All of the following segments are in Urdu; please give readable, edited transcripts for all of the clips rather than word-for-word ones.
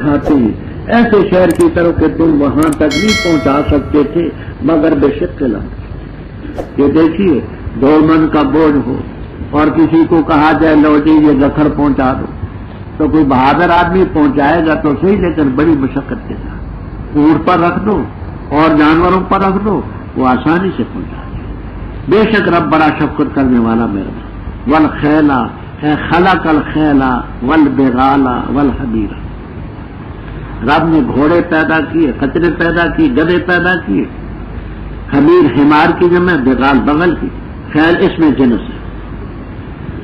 اٹھاتے ہیں ایسے شہر کی طرف کہ تم وہاں تک نہیں پہنچا سکتے تھے مگر بے شک لمحے. یہ دیکھیے 2 من کا بوجھ ہو اور کسی کو کہا جائے لو جی یہ ظفر پہنچا دو تو کوئی بہادر آدمی پہنچائے گا تو صحیح، لیکن بڑی مشقت کے ساتھ اونٹ پر رکھ دو اور جانوروں پر رکھ دو وہ آسانی سے پہنچا دے. بے شک رب بڑا شفقت کرنے والا مہربان. والخیلا خلق الخیلا والبغالا والحمیر. رب نے گھوڑے پیدا کیے، خچرے پیدا کیے، گدھے پیدا کیے. حمیر حمار کی جمع، بغال بغل کی، خیل اس میں جنس ہے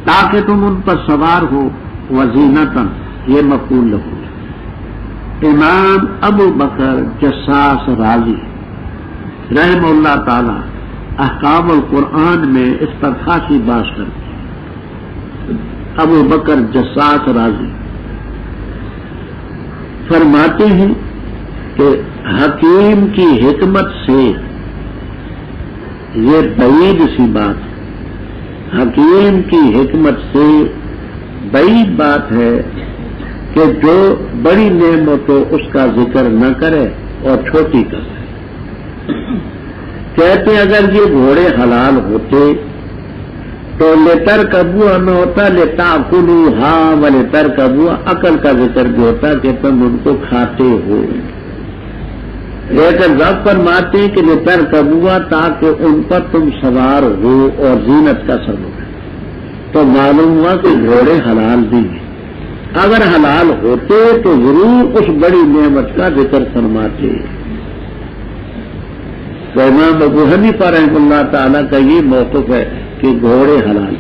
تاکہ تم ان پر سوار ہو. وزینتن یہ مفعول لہو. امام ابو بکر جساس رازی رحمہ اللہ تعالی احکام القرآن میں اس پر خاصی بات کرتے ہیں. ابو بکر جساس رازی فرماتے ہیں کہ حکیم کی حکمت سے یہ بعید سی بات ہے. حکیم کی حکمت سے بعید بات ہے کہ جو بڑی نعمت ہو اس کا ذکر نہ کرے اور چھوٹی کرے. کہتے اگر یہ گھوڑے حلال ہوتے تو لیتر کبوا نہ ہوتا، لیتا کلو ہاں و لیتر کبوا عقل کا ذکر بھی ہوتا کہ تم ان کو کھاتے ہو. لیکن رب فرماتے کہ لیتر کبوا تاکہ ان پر تم سوار ہو اور زینت کا سبب ہے. تو معلوم ہوا کہ گھوڑے حلال بھی ہیں. اگر حلال ہوتے تو ضرور اس بڑی نعمت کا ذکر فرماتے. تو امام ابو حنیفہ رحمہ اللہ تعالیٰ کا یہ موقف ہے کہ گھوڑے حلال.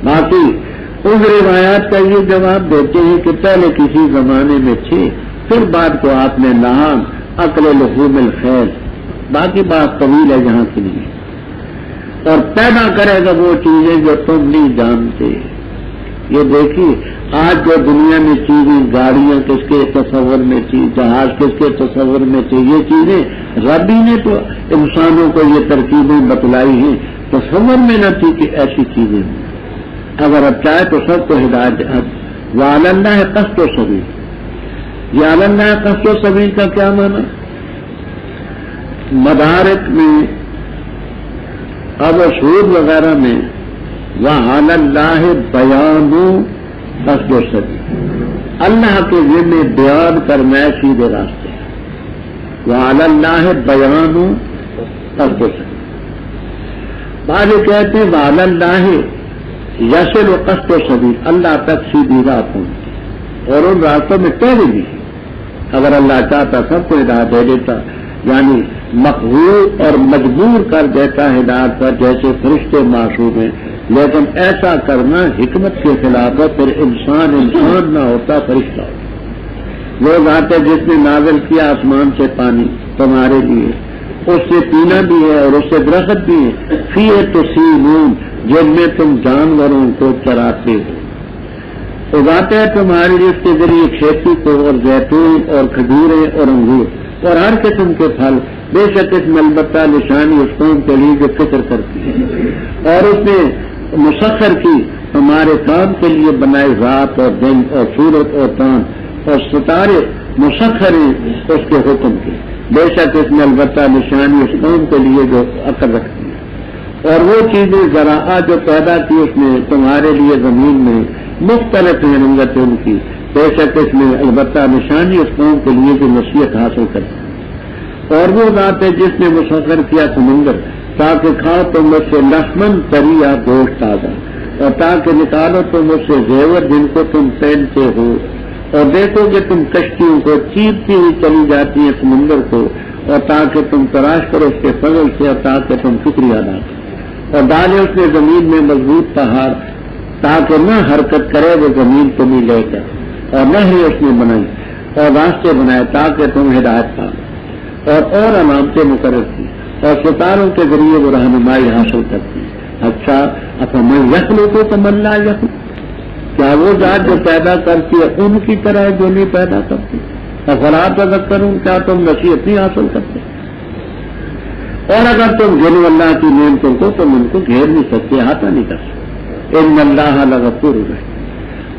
باقی ان روایات کا یہ جواب دیتے ہیں کہ پہلے کسی زمانے میں تھے، پھر بعد کو آپ نے نہان عقل لحوم الخیل. باقی بات طویل ہے جہاں کی نہیں. اور پیدا کرے گا وہ چیزیں جو تم نہیں جانتے. یہ دیکھیے آج جو دنیا میں چیزیں، گاڑیاں کس کے تصور میں تھی، جہاز کس کے تصور میں تھی، یہ چیزیں ربی نے تو انسانوں کو یہ ترکیبیں بتلائی ہیں. تصور میں نہ تھی کہ ایسی چیزیں ہوں. اگر اب چاہے تو سب کو ہدایت. وعلی اللہ قصد و سبیل. یہ علی اللہ قصد و سبیل کا کیا معنی؟ مدارک میں اب سود وغیرہ میں وعلی اللہ بیان قصد و سبیل، اللہ کے ذمہ بیان کرنا ہے سیدھے راستے. وعلی اللہ بیان قصد و سبیل. بعض کہتے ہیں وعلی اللہ یصل و قصد و سبیل، اللہ تک سیدھی راہ پہنچتی اور ان راستوں میں ٹہرے بھی. اگر اللہ چاہتا سب کو ہدایت دے دیتا، یعنی مقبول اور مجبور کر دیتا ہدایت پر، جیسے فرشتے معصوم ہیں. لیکن ایسا کرنا حکمت کے خلاف ہے. پھر انسان نہ ہوتا، فرشتہ ہوتا. وہ ذات ہے جس نے نازل کیا آسمان سے پانی تمہارے لیے، اس سے پینا بھی ہے اور اس سے درخت بھی ہے. فیہ تسیمون، جن میں تم جانوروں کو چراتے ہو. اگاتے ہیں تمہارے لیے اس کے ذریعے کھیتی کو، اور زیتون اور کھجوریں اور انگور اور ہر قسم کے پھل. بے شک اس میں البتہ نشانی اس قوم کے لیے جو فکر کرتی ہے. اور اس نے مسخر کی ہمارے کام کے لیے بنائے رات اور دن اور سورج اور چاند اور ستارے مسخر ہیں اس کے حکم کے. بے شک اس میں البتہ نشانی اس قوم کے لیے جو عقل رکھتی ہے. اور وہ چیزیں زراعت جو پیدا کی اس میں تمہارے لیے زمین میں مختلف ہیں رنگت ان کی. بے شک اس میں البتہ نشانی اس قوم کے لیے جو نصیحت حاصل کرتی ہے. اور وہ ذات ہے جس نے مسخر کیا سمندر تاکہ کھاؤ تم اس سے لحمن تری یا گوشت تازہ، اور تاکہ نکالو تم اس سے زیور جن کو تم پہنتے ہو. اور دیکھو کہ تم کشتیوں کو چیرتی ہوئی چلی جاتی ہیں سمندر کو، اور تاکہ تم تلاش کرو اس کے فضل سے، اور تاکہ تم شکریہ ادا کرو. اور ڈالے اس نے زمین میں مضبوط پہاڑ تاکہ نہ حرکت کرے وہ زمین تمہیں لے کر. اور نہ ہی اس نے بنائی اور راستے بنائے تاکہ تم ہدایت پاؤ. اور علامتیں مقرر کی اور ستاروں کے ذریعے وہ رہنمائی حاصل کرتی. اچھا افمن یخلق کمن لا یخلق، کیا وہ ذات جو پیدا کرتی ہے ان کی طرح جو نہیں پیدا کرتی؟ افلا تذکرون، کیا تم نصیحت نہیں حاصل کرتے؟ اور اگر تم گنو اللہ کی نعمتوں کو تم ان کو گھیر نہیں سکتے، احاطہ نہیں کر سکتے. ان اللہ لغفور رحیم،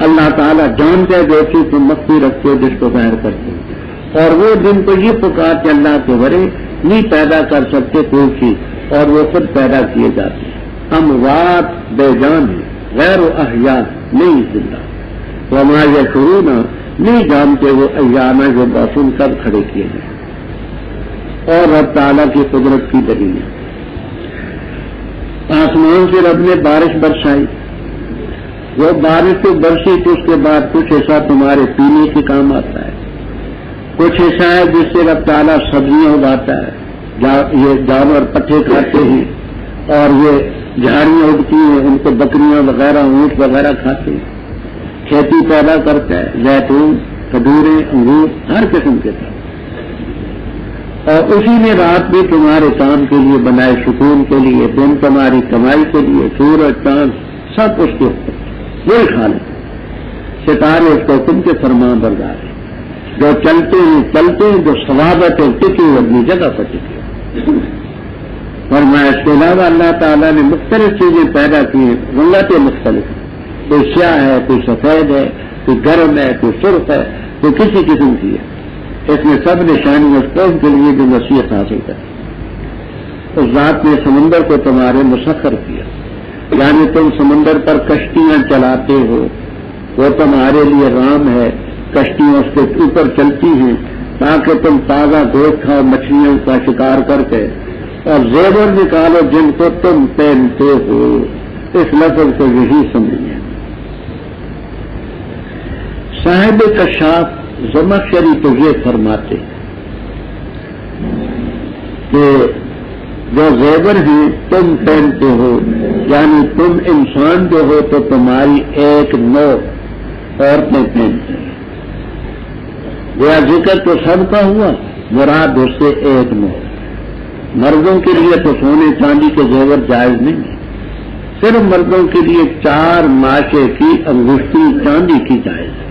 اللہ تعالیٰ جانتے جو چیز تم مخفی رکھتے ہو جس کو ظاہر کرتے ہو، اور وہ دن کو یہ پکار کہ اللہ کے ورے نہیں پیدا کر سکتے کوئی چیز، اور وہ خود پیدا کیے جاتے ہیں، اموات بے جان ہے، غیر و احیاء نہیں زندہ، وما یشعرون نہیں جانتے وہ ایام جو موسم کب کھڑے کیے گئے، اور رب تعالیٰ کی قدرت کی دلیل ہے۔ آسمان سے رب نے بارش برسائی، وہ بارش تو برسی تو اس کے بعد کچھ ایسا تمہارے پینے کے کام آتا ہے، کچھ ایسا ہے جس سے رب تعالیٰ سبزیاں اگاتا ہے، یہ جانور پٹھے کھاتے ہیں اور یہ جھاڑیاں اگتی ہیں ان کو بکریاں وغیرہ اونٹ وغیرہ کھاتے ہیں، کھیتی پیدا کرتا ہے، زیتون کھجوریں انگور ہر قسم کے تھے، اور اسی نے رات بھی تمہارے کام کے لیے بنائے، سکون کے لیے، دن تمہاری کمائی کے لیے، سورج چاند سب اس کے اوپر وہی خالق، ستارے اس کو حکم کے فرمان بردار ہیں، جو چلتے ہیں جو ثوابت ہے ٹکی اپنی جگہ پر ٹکی، فرمایا اس کے علاوہ اللہ تعالیٰ نے مختلف چیزیں پیدا کی ہیں، رنگتیں مختلف، کوئی سیاہ ہے، کوئی سفید ہے، کوئی گرم ہے، کوئی سرخ ہے، کوئی کسی قسم کی ہے، اس میں سب نشانی اس قوم کے لیے جو نصیحت حاصل کرے۔ اس ذات نے سمندر کو تمہارے مسخر کیا، یعنی تم سمندر پر کشتیاں چلاتے ہو، وہ تمہارے لیے رام ہے، کشتیاں اس کے اوپر چلتی ہیں تاکہ تم تازہ گوشت کھاؤ، مچھلیوں کا شکار کر کے، اور زیور نکالو جن کو تم پہنتے ہو، اس لفظ کو یہی سمجھیں۔ صاحب کشاف زمخشری تو یہ فرماتے کہ جو زیور ہیں تم پہنتے ہو، یعنی تم انسان جو ہو تو تمہاری ایک نو عورتیں پہنتے ہیں، وہ ذکر تو سب کا ہوا، مراد اس سے ایک نو، مردوں کے لیے تو سونے چاندی کے زیور جائز نہیں ہے، صرف مردوں کے لیے 4 ماشے کی انگشتی چاندی کی جائز ہے۔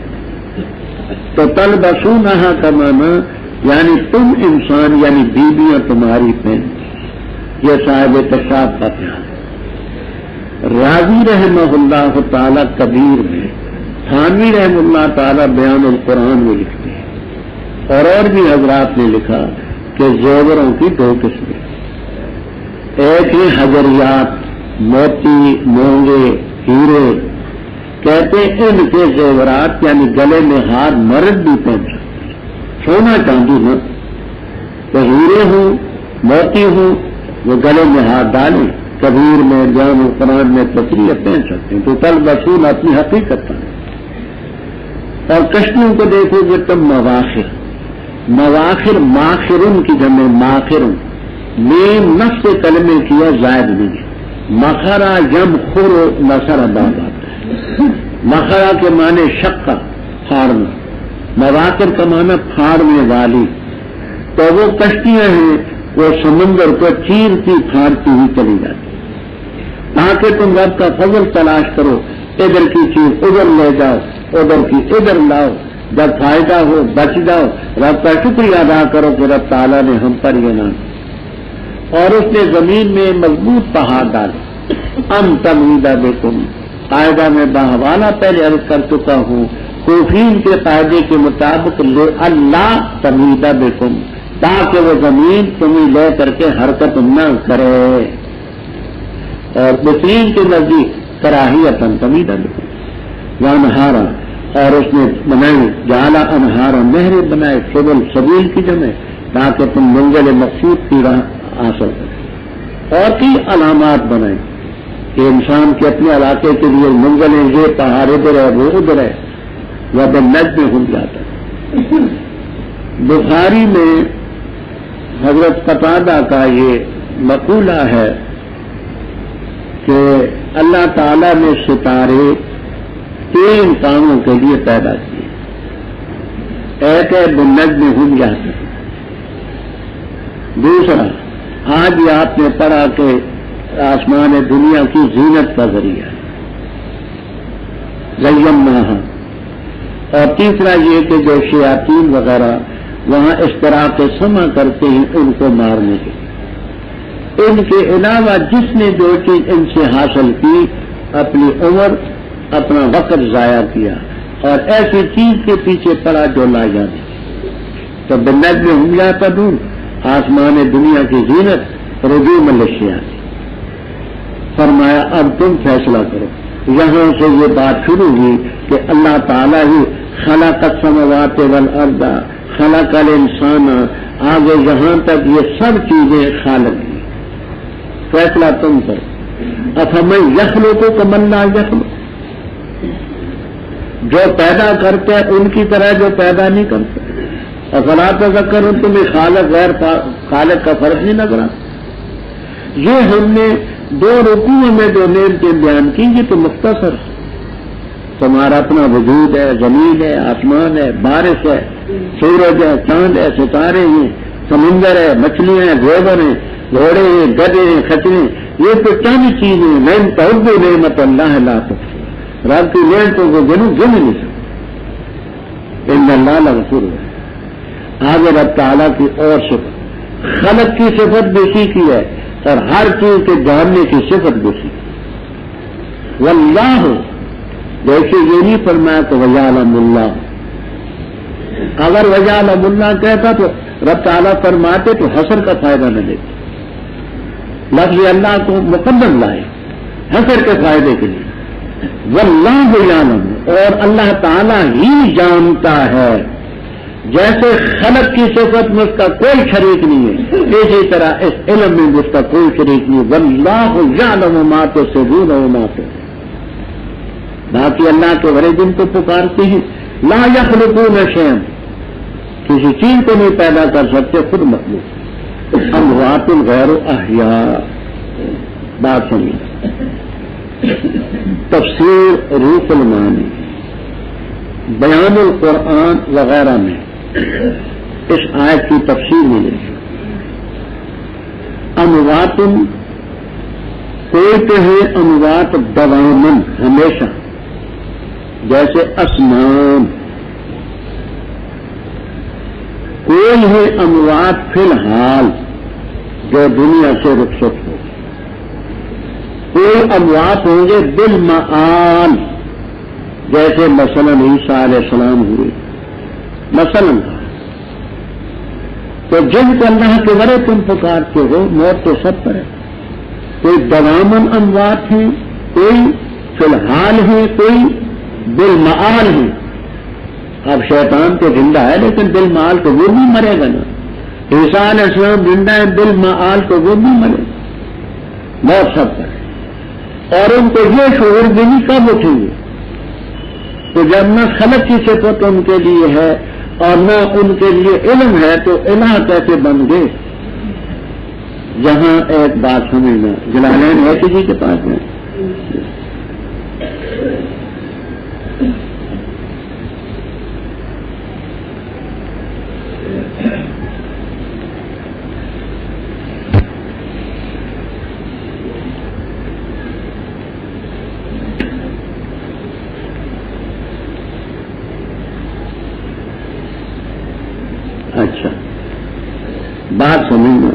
تو تلبسونہا کا معنی یعنی تم انسان یعنی بیویاں تمہاری پہنتی، یہ صاحب کشاف کا خیال ہے۔ راضی رحمہ اللہ تعالی کبیر میں، تھانوی رحمہ اللہ تعالی بیان القرآن میں لکھتے ہیں، اور بھی حضرات نے لکھا کہ زیوروں کی 2 قسمیں، ایک ہے حجریات، موتی، مونگے، ہیرے، کہتے ہیں ان کے زیورات یعنی گلے میں ہار مرد بھی پہن سکتے، سونا چاندی نہ، تو ہیرے ہوں موتی ہوں وہ گلے میں ہاتھ ڈالیں، کبیر میں بیان القرآن میں تصریح پہن سکتے ہیں، تو تلبسون اپنی حقیقت ہے۔ اور کشتیوں کو دیکھو گے تم مواخر، مواخر ماخرن کی جمع ماخرن، میم نفس کلمے کیا زائد نہیں ہے، مخرا یم خور نصر باب آتا ہے، مخرا کے معنی شقہ پھاڑنا، مواخر کا معنی پھاڑنے والی، تو وہ کشتیاں ہیں وہ سمندر کو چیرتی پھاڑتی ہوئی چلی جاتی، تاکہ تم رب کا فضل تلاش کرو، ادھر کی چیز ادھر لے جاؤ، ادھر کی ادھر لاؤ، جب فائدہ ہو بچ جاؤ، رب کا شکریہ ادا کرو کہ رب تعالیٰ نے ہم پر یہ نام، اور اس نے زمین میں مضبوط پہاڑ ڈالے، ام تمیدہ بکم، قاعدہ میں باحوالہ پہلے عرض کر چکا ہوں، کوفین کے قاعدے کے مطابق اللہ تمیدہ بکم، تاکہ وہ زمین تمہیں لے کر کے حرکت نہ کرے، اور بصرین کے نزدیک کراہیت تمیدہ بکم، وانہارا، اور اس نے بنائی جعل انہارا، نہریں بنائے، سبل سبیل کی جمع، تاکہ تم منزل مقصود کی راہ حاصل کریں، اور کی علامات بنائیں کہ انسان کے اپنے علاقے کے لیے منزلیں یہ پہاڑ ادھر ہے وہ ادھر ہے، وہ بالنجم میں ہل جاتا ہے۔ بخاری میں حضرت قتادہ کا یہ مقولہ ہے کہ اللہ تعالیٰ نے ستارے 3 کاموں کے لیے پیدا کیے، ایک ہے بالنجم میں ہل جاتا ہے، دوسرا آج یہ آپ نے پڑھا کہ آسمان دنیا کی زینت کا ذریعہ ہے، زیناہا، اور تیسرا یہ کہ جو شیاطین وغیرہ وہاں اشتراک سما کرتے ہیں ان کو مارنے کے لیے، ان کے علاوہ جس نے جو چیز ان سے حاصل کی، اپنی عمر اپنا وقت ضائع کیا اور ایسی چیز کے پیچھے پڑا جو لا جاتی تو بنت میں ہم جاتا دوں آسمان دنیا کی زینت رجوع ملشیا تھی. فرمایا اب تم فیصلہ کرو. یہاں سے یہ بات شروع ہوئی کہ اللہ تعالیٰ ہی خلق السماوات والارض خلق الانسان، آگے یہاں تک یہ سب چیزیں خالق ہیں. فیصلہ تم کرو. افمن یخلق کمن لا یخلق، جو پیدا کرتے ہیں ان کی طرح جو پیدا نہیں کرتے. افلا تذکرون، تمہیں خالق غیر خالق کا فرق نہیں نظر آتا. یہ ہم نے 2 رکوع میں جو نعمتیں بیان کی یہ تو مختصر. تمہارا اپنا وجود ہے، زمین ہے، آسمان ہے، بارش ہے، سورج ہے، چاند ہے، ستارے ہیں، سمندر ہے، مچھلیاں ہیں، گوبر ہیں، گھوڑے ہیں، گدے ہیں، خچرے، یہ تو چند چیزیں ہیں. نعم تعدوا نعمت اللہ لا تحصوها، رب کی نعمتوں کو گن نہیں سکتے. ان اللہ لغفور ہے. آگے رب تعالیٰ کی اور صفت، خلق کی صفت بھی سیکھی ہے اور ہر چیز کے جاننے کی صفت بھی سیکھی. واللہ، جیسے یہ نہیں فرمایا تو وَيَعْلَمُ اللَّهُ، اگر وَيَعْلَمُ اللَّهُ کہتا تو رب تعالیٰ فرماتے تو حسر کا فائدہ نہ دیتے. لفظ اللہ کو مقدم لائے حسر کے فائدے کے لیے. واللہ یعلم، اور اللہ تعالیٰ ہی جانتا ہے. جیسے خلق کی صفت میں اس کا کوئی شریک نہیں ہے، اسی طرح اس علم میں اس کا کوئی شریک نہیں. واللہ یعلم ما تسرون وما تعلنون. باقی اللہ کے بڑے جن کو پکارتے ہیں لا یخلقون شیئا، کسی چیز کو نہیں پیدا کر سکتے، خود مخلوق. اموات غیر احیاء. بات سنیے، تفسیر روح المعانی، بیان القرآن وغیرہ میں اس آیت کی تفسیر ملے گی. اموات، کوئی تو ہے اموات دواما ہمیشہ، جیسے اسنان. کوئی ہے اموات فی الحال جو دنیا سے رخصت ہو. کوئی اموات ہوں گے بالمعال، جیسے مثلا عیسیٰ علیہ السلام ہوئے مثلا. تو جن کو اللہ کے ورے تم پکارتے ہو موت تو سب پر ہے. کوئی دوامن اموات ہیں، کوئی فی الحال ہیں، کوئی بالمعال ہیں. اب شیطان تو زندہ ہے لیکن بالمعال تو وہ بھی مرے گا نا. عیسیٰ علیہ السلام زندہ ہے، بالمعال تو وہ بھی مرے گا. موت سب پر ہے. اور ان کو یہ شعور بھی نہیں کب اٹھیں گے. تو جب نہ خلق کی صفت ان کے لیے ہے اور نہ ان کے لیے علم ہے تو الہ کیسے بن گئے. یہاں ایک بات سمجھنا، جلالین ہے کسی کے پاس میں اچھا بات سمجھنا.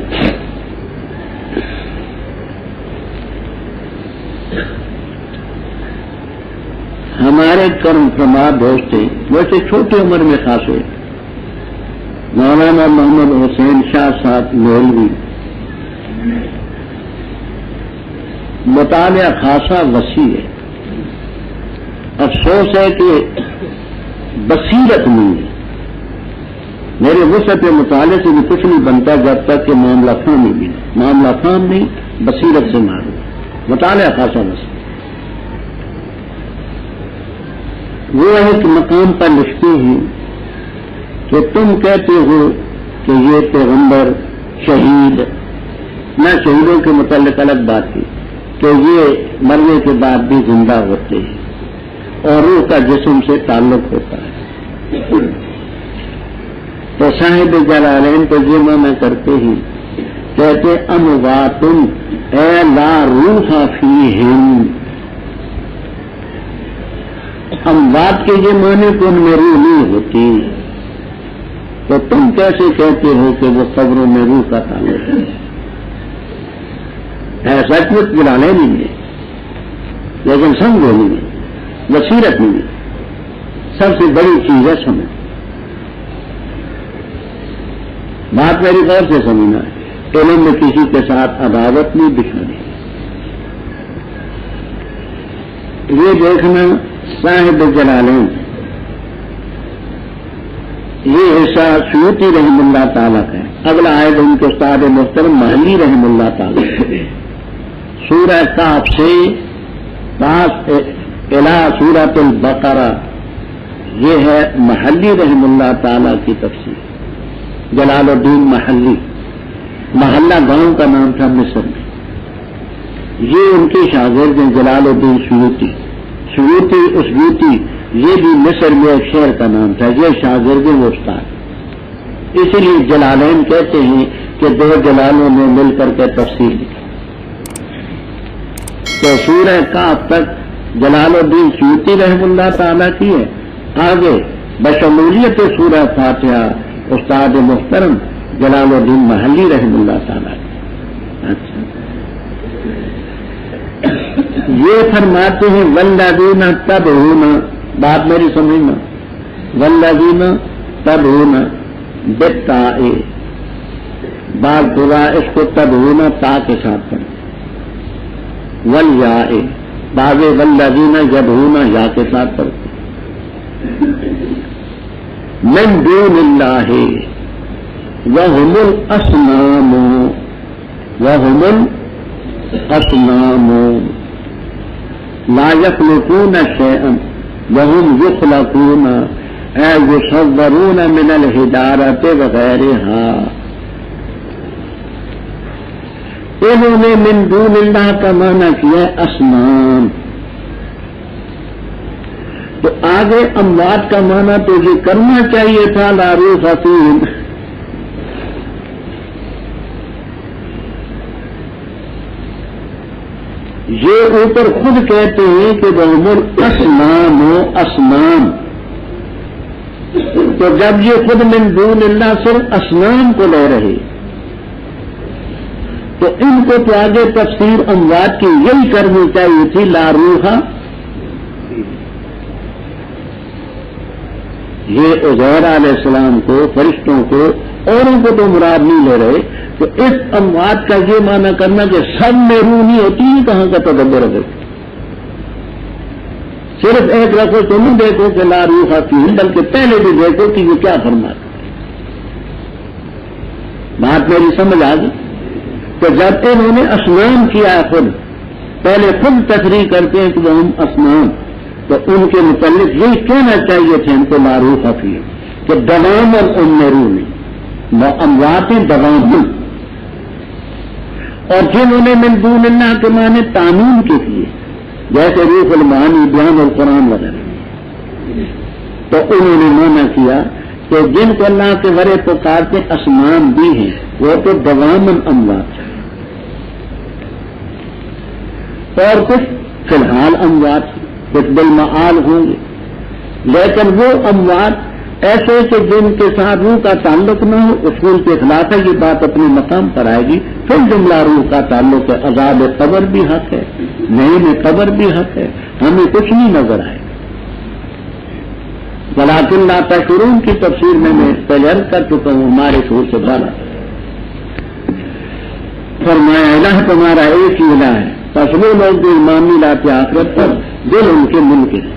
ہمارے کرم فرما دوست تھے، ویسے چھوٹی عمر میں خاص ہوئے، مولانا محمد حسین شاہ صاحب مولوی. مطالعہ خاصا وسیع ہے. افسوس ہے کہ بصیرت نہیں ہے. میرے وسعت مطالعے سے بھی کچھ نہیں بنتا جب تک کہ معاملہ فہمی بھی نہیں. معاملہ فہم نہیں، بصیرت سے معلوم. مطالعہ خاصا وسیع. وہ ایک مقام پر لکھتے ہیں کہ تم کہتے ہو کہ یہ پیغمبر شہید، نہ شہیدوں کے متعلق الگ بات تھی کہ یہ مرنے کے بعد بھی زندہ ہوتے ہیں اور روح کا جسم سے تعلق ہوتا ہے. تو صاحب جلالین کو یہ معنی کرتے ہیں، کہتے اموات اے لا روح فیہم. اموات کے یہ معنی کو ان میں روح نہیں ہوتی. تو تم کیسے کہتے ہو کہ وہ قبروں میں روح کا تعلق ہے؟ ایسا کچھ جلالین نہیں ہے لیکن سمجھو نہیں. بصیرت ملی. سب سے بڑی چیز ہے سمجھ. بات میری غور سے سمجھنا ہے. علم میں کسی کے ساتھ عداوت نہیں، دشمنی. یہ دیکھنا صاحب جلالین، یہ حصہ سیوطی رحم اللہ تعالیٰ کا ہے. اگلا آیت ان کے استاد محترم محلی رحم اللہ تعالیٰ. سورہ کاف سے پاس الہ سورۃ البقرہ، یہ ہے محلی رحم اللہ تعالیٰ کی تفسیر. جلال الدین محلی، محلہ گاؤں کا نام تھا مصر میں. یہ ان کے شاگرد ہیں جلال الدین سیوطی. سیوطی اسیوطی یہ بھی مصر میں ایک شہر کا نام تھا. یہ شاگرد و استاد، اسی لیے جلالین کہتے ہیں کہ دو جلالوں نے مل کر کے تفسیر لکھی. تو سورہ کاف تک جلال الدین سیوطی رحم اللہ تعالیٰ کی ہے. آگے بشمولیت سورہ فاتحہ استاد محترم جلال الدین محلی رحم اللہ تعالیٰ کی. اچھا، یہ فرماتے ہیں والذین تدعون، بات میری سمجھنا، والذین تدعون بالتاء، بعض قراء اس کو تدعون تا کے ساتھ پڑھیں، والیاء، بعض والذین یدعون یا کے ساتھ پڑھتے. من دون اللہ وهم الأصنام، وهم الأصنام لا يخلقون شيئا وهم يخلقون اے يصورون من الحجارة وغيرها. انہوں نے من دون اللہ کا معنی کیا اصنام. تو آگے اموات کا معنی تو یہ کرنا چاہیے تھا لا روح فیہم. یہ اوپر خود کہتے ہیں کہ وهم الاسنام و اسنام. تو جب یہ خود من دون اللہ صرف اسنام کو لے رہے تو ان کو تو آگے تفسیر اموات کی یہی کرنی چاہیے تھی لا روح. یہ عزیر علیہ السلام کو، فرشتوں کو، اوروں کو تو مراد نہیں لے رہے. تو اس اموات کا یہ معنی کرنا کہ سب میں روح نہیں ہوتی، کہاں کا تدبر ہے؟ صرف ایک رکھو تو نہیں دیکھو کہ لا روح فیہم، بلکہ پہلے بھی دیکھو کہ یہ کیا فرماتا ہے. بات میری سمجھ آ گئی؟ تو جب انہوں نے اسنام کیا خود، پہلے خود تشریح کرتے ہیں کہ وہ ہم اسنام، تو ان کے متعلق یہی کہنا چاہیے تھے ان کو لا روح فیہم، کہ دوام ان میں روح نہیں، اموات دوام. اور جنہوں نے من دون اللہ کے معنی تعمیم کے کیے، جیسے روح المعانی، بیان القرآن وغیرہ، تو انہوں نے معنی کیا کہ جن کو اللہ کے ورے پکارتے اسمان بھی ہیں وہ تو دوامن اموات ہیں، اور کچھ فی الحال اموات کچھ بالمعال ہوں گے. لیکن وہ اموات ایسے کہ جن کے ساتھ روح کا تعلق نہ ہو، اصول کے خلاف ہے. یہ بات اپنے مقام پر آئے گی. پھر جملہ روح کا تعلق ہے. عذاب قبر بھی حق ہے، نعیم قبر بھی حق ہے، ہمیں کچھ نہیں نظر آئے. ولیکن لا تشعرون کی تفسیر میں پہلے عرض کر چکا ہوں، ہمارے شعور سے بالا. فرمایا الہ تمہارا ایک ہی الہ ہے، بس وہ لوگ جو ایمان نہیں لاتے آخرت پر، دل ان کے منکر ہیں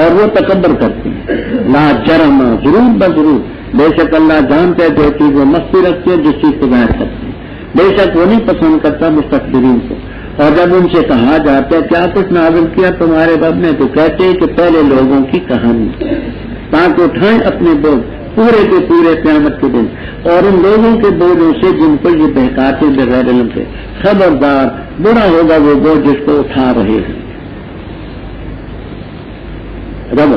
اور وہ تکبر کرتے ہیں. لا جرم، ضرور بضرور، بے شک اللہ جانتے ہیں جو چیز وہ مستی رکھتے ہیں، جس چیز کو ظاہر کرتے ہیں. بے شک وہ نہیں پسند کرتا مستقبرین کو. اور جب ان سے کہا جاتا ہے کیا کچھ نازل کیا تمہارے رب نے، تو کہتے ہیں کہ پہلے لوگوں کی کہانی، تاکہ اٹھائیں اپنے بوجھ پورے کے پورے قیامت کے دن، اور ان لوگوں کے بوجھوں سے جن کو یہ بہکاتے بغیر علم سے. خبردار، برا ہوگا وہ بوجھ جس کو اٹھا رہے ہیں. رب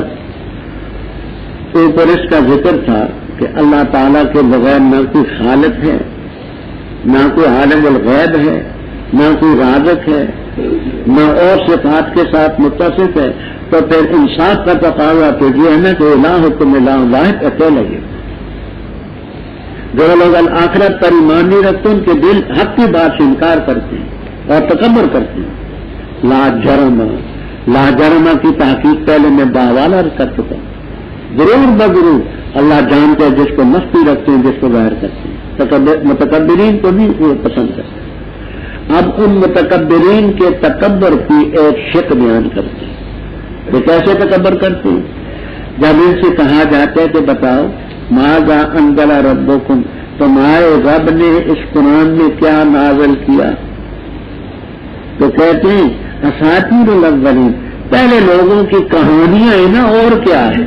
اوپر اس کا ذکر تھا کہ اللہ تعالیٰ کے بغیر نہ کوئی خالق ہے، نہ کوئی عالم الغیب ہے، نہ کوئی رازق ہے، نہ اور صفات کے ساتھ متصف ہے. تو پھر انصاف کا تقاضا تو یہ ہے نا کہ الہ حکم الہ واحد اکیلا ہے. جو لوگ آخرت پر ایمان نہیں رکھتے ان کے دل حق کی بات سے انکار کرتے ہیں اور تکبر کرتے ہیں. لا جرم، لاجرمہ کی تحقیق پہلے میں باوال عرض کر چکا ہوں. ضرور بضرور اللہ جانتے ہیں جس کو مستی رکھتے ہیں، جس کو ظاہر کرتے ہیں. متکبرین کو بھی وہ پسند کرتے ہیں. اب ان متکبرین کے تکبر کی ایک شک بیان کرتے ہیں. وہ کیسے تکبر کرتے ہیں؟ جب ان سے کہا جاتا ہے کہ بتاؤ ماذا انزل ربکم، تمہارے رب نے اس قرآن میں کیا نازل کیا، تو کہتے ہیں اساطیر الاولین، پہلے لوگوں کی کہانیاں ہیں نا، اور کیا ہے.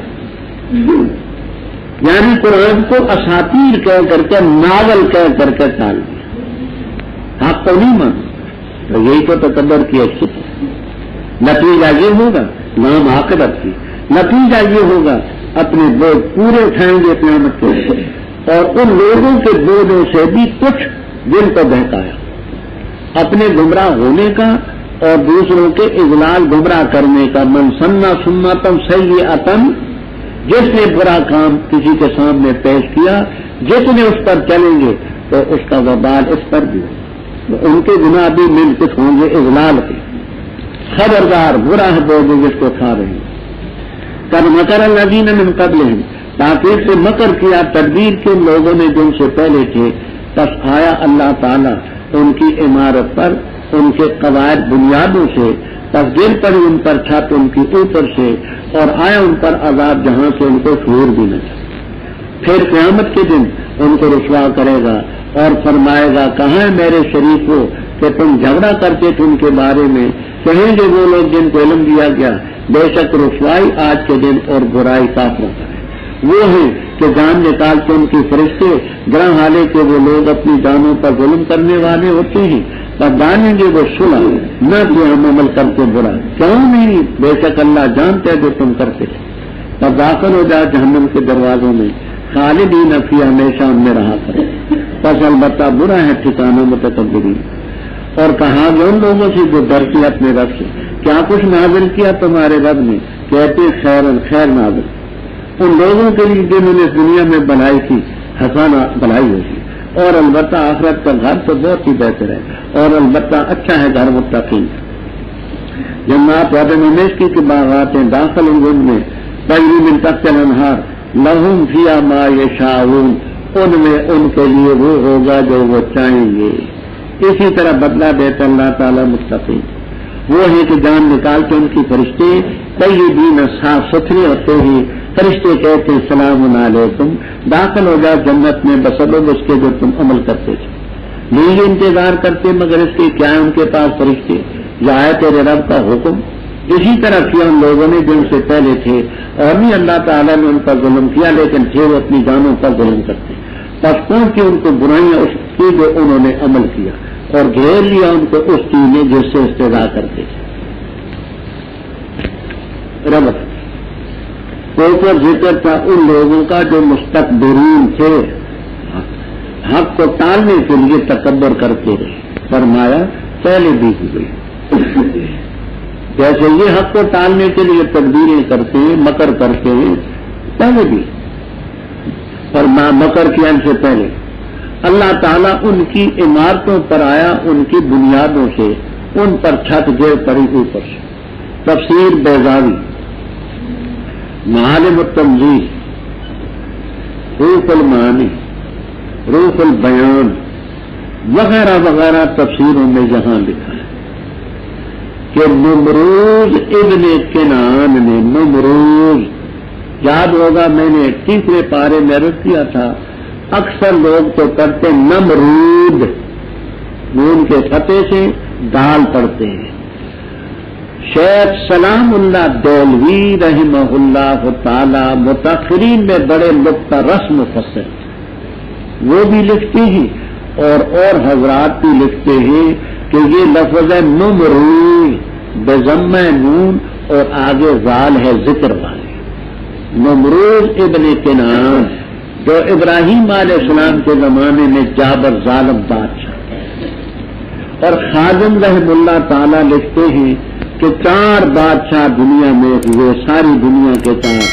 یعنی قرآن کو اساطیر کہہ کر کے، ناول کہہ کر کے ٹال دیا. آپ کو نہیں مان، تو یہی تو تکبر کی حیثیت ہے. نتیجہ یہ ہوگا نام عاقبت کی، نتیجہ یہ ہوگا اپنے بوجھ پورے اٹھائیں گے قیامت کے، اور ان لوگوں کے بوجھوں سے بھی کچھ دل کو بہکایا اپنے گمراہ ہونے کا اور دوسروں کے اضلال گمراہ کرنے کا. من سنہ سنتم سیئۃ، جس نے برا کام کسی کے سامنے پیش کیا، جتنے اس پر چلیں گے تو اس کا وبال اس پر بھی ہوگا. ان کے گناہ بھی مل کچھ ہوں گے اضلال کے. خبردار برا ہے بوجھ جس کو کھا رہے ہیں. قد مکر الذین من قبلہم، تاکہ سے مکر کیا تدبیر کے لوگوں نے جن سے پہلے تھے. پس آیا اللہ تعالیٰ ان کی عمارت پر، ان کے قواعد بنیادوں سے، پس گر پڑی ان پر چھت ان کی اوپر سے، اور آیا ان پر عذاب جہاں سے ان کو شعور بھی نہ تھا. پھر قیامت کے دن ان کو رسوا کرے گا اور فرمائے گا کہاں ہے میرے شریفوں کہ تم جھگڑا کرتے تھے ان کے بارے میں. کہیں گے وہ لوگ جن کو علم دیا گیا، بے شک رسوائی آج کے دن اور برائی کافروں کا ہے. وہ ہیں کہ جان نکالتے ان کی فرشتے، گراں حالے کے وہ لوگ اپنی جانوں پر ظلم کرنے والے ہوتے ہیں. پر جانیں گے وہ صلح نہ کہ ہم عمل کرتے برا، کیوں نہیں، بے شک اللہ جانتے ہیں جو تم کرتے تھے. پر داخل ہو جائے جہنم کے دروازوں میں، خالدین فیہا، ہمیشہ ان میں رہا کرے. پس البتہ برا ہے ٹھکانہ متکبرین. اور کہا گیا ان لوگوں سے جو ڈرتے اپنے رب سے، کیا کچھ نازل کیا تمہارے رب نے؟ کہتے خیر نازل. ان لوگوں کے لیے جنہوں نے اس دنیا میں بھلائی کی، حسانہ بھلائی ہوگی، اور البتہ آخرت کا گھر تو بہت ہی بہتر ہے، اور البتہ اچھا ہے گھر متقین. جنات عدن ہمیشگی کے باغات ہیں، داخل ان میں تجری من تحتها الانہار، لہم فیہا ما یشاؤون، ان میں ان کے لیے وہ ہوگا جو وہ چاہیں گے. اسی طرح بدلہ دیتا اللہ تعالیٰ متقین. وہ ہے کہ جان نکال کے ان کی فرشتے طیبین، صاف ستھرے ہوتے ہیں. فرشتے کہتے ہیں سلام علیکم، داخل ہو جا جنت میں بسبب اس کے جو تم عمل کرتے تھے. نہیں انتظار کرتے مگر اس کے کیا ان کے پاس فرشتے، یا ہے تیرے رب کا حکم. اسی طرح کیا ان لوگوں نے جن سے پہلے تھے، اور نہیں اللہ تعالیٰ نے ان پر ظلم کیا، لیکن تھے وہ اپنی جانوں پر ظلم کرتے. بس پہنچ کے ان کو برائیاں اس کی جو انہوں نے عمل کیا، اور گھیر لیا ان کو اس چیز نے جس سے استدعا کرتے تھے. رب اوپر ذکر تھا ان لوگوں کا جو مستکبرین تھے، حق کو ٹالنے کے لیے تکبر کرتے رہے. فرمایا پہلے بھی کی گئی، جیسے یہ حق کو ٹالنے کے لیے تدبیریں کرتے ہیں، مکر کرتے ہیں، پہلے بھی. اور مکر کیا ان سے پہلے. اللہ تعالیٰ ان کی عمارتوں پر آیا، ان کی بنیادوں سے، ان پر چھت گر پڑی اوپر سے. تفسیر بیضاوی، معالم التنزیل، روح المعانی، روح البیان وغیرہ وغیرہ تفسیروں میں یہاں لکھا ہے کہ نمروز ابن کنعان نے، نمروز یاد ہوگا میں نے تیسرے پارے میں عرض کیا تھا، اکثر لوگ تو کرتے نمرود، نون کے فتح سے دال پڑھتے ہیں. شیخ سلام اللہ دولوی رحمہ اللہ تعالی متاخرین میں بڑے نقطہ رسم مفسر، وہ بھی لکھتے ہیں اور حضرات بھی لکھتے ہیں کہ یہ لفظ ہے نمرود بضم نون اور آگے زال ہے ذکر والے. نمرود ابن کنعان جو ابراہیم علیہ السلام کے زمانے میں جابر ظالم بادشاہ، اور خازن رحم اللہ تعالی لکھتے ہیں کہ 4 بادشاہ دنیا میں ہوئے، ساری دنیا کے 4،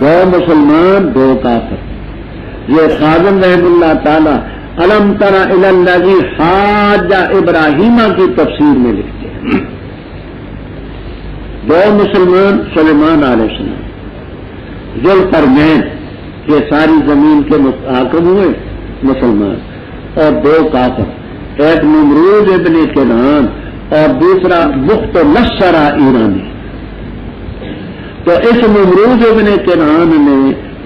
2 مسلمان 2 کافر. یہ خازن رحم اللہ تعالی الم تر الی الذی حاج ابراہیم کی تفسیر میں لکھتے ہیں. دو مسلمان سلیمان علیہ السلام، ذوالقرنین یہ ساری زمین کے حاکم ہوئے مسلمان، اور دو کافر، ایک نمرود ابن کنعان اور دوسرا بخت نصرہ ایرانی۔ تو اس نمرود ابن کنعان نے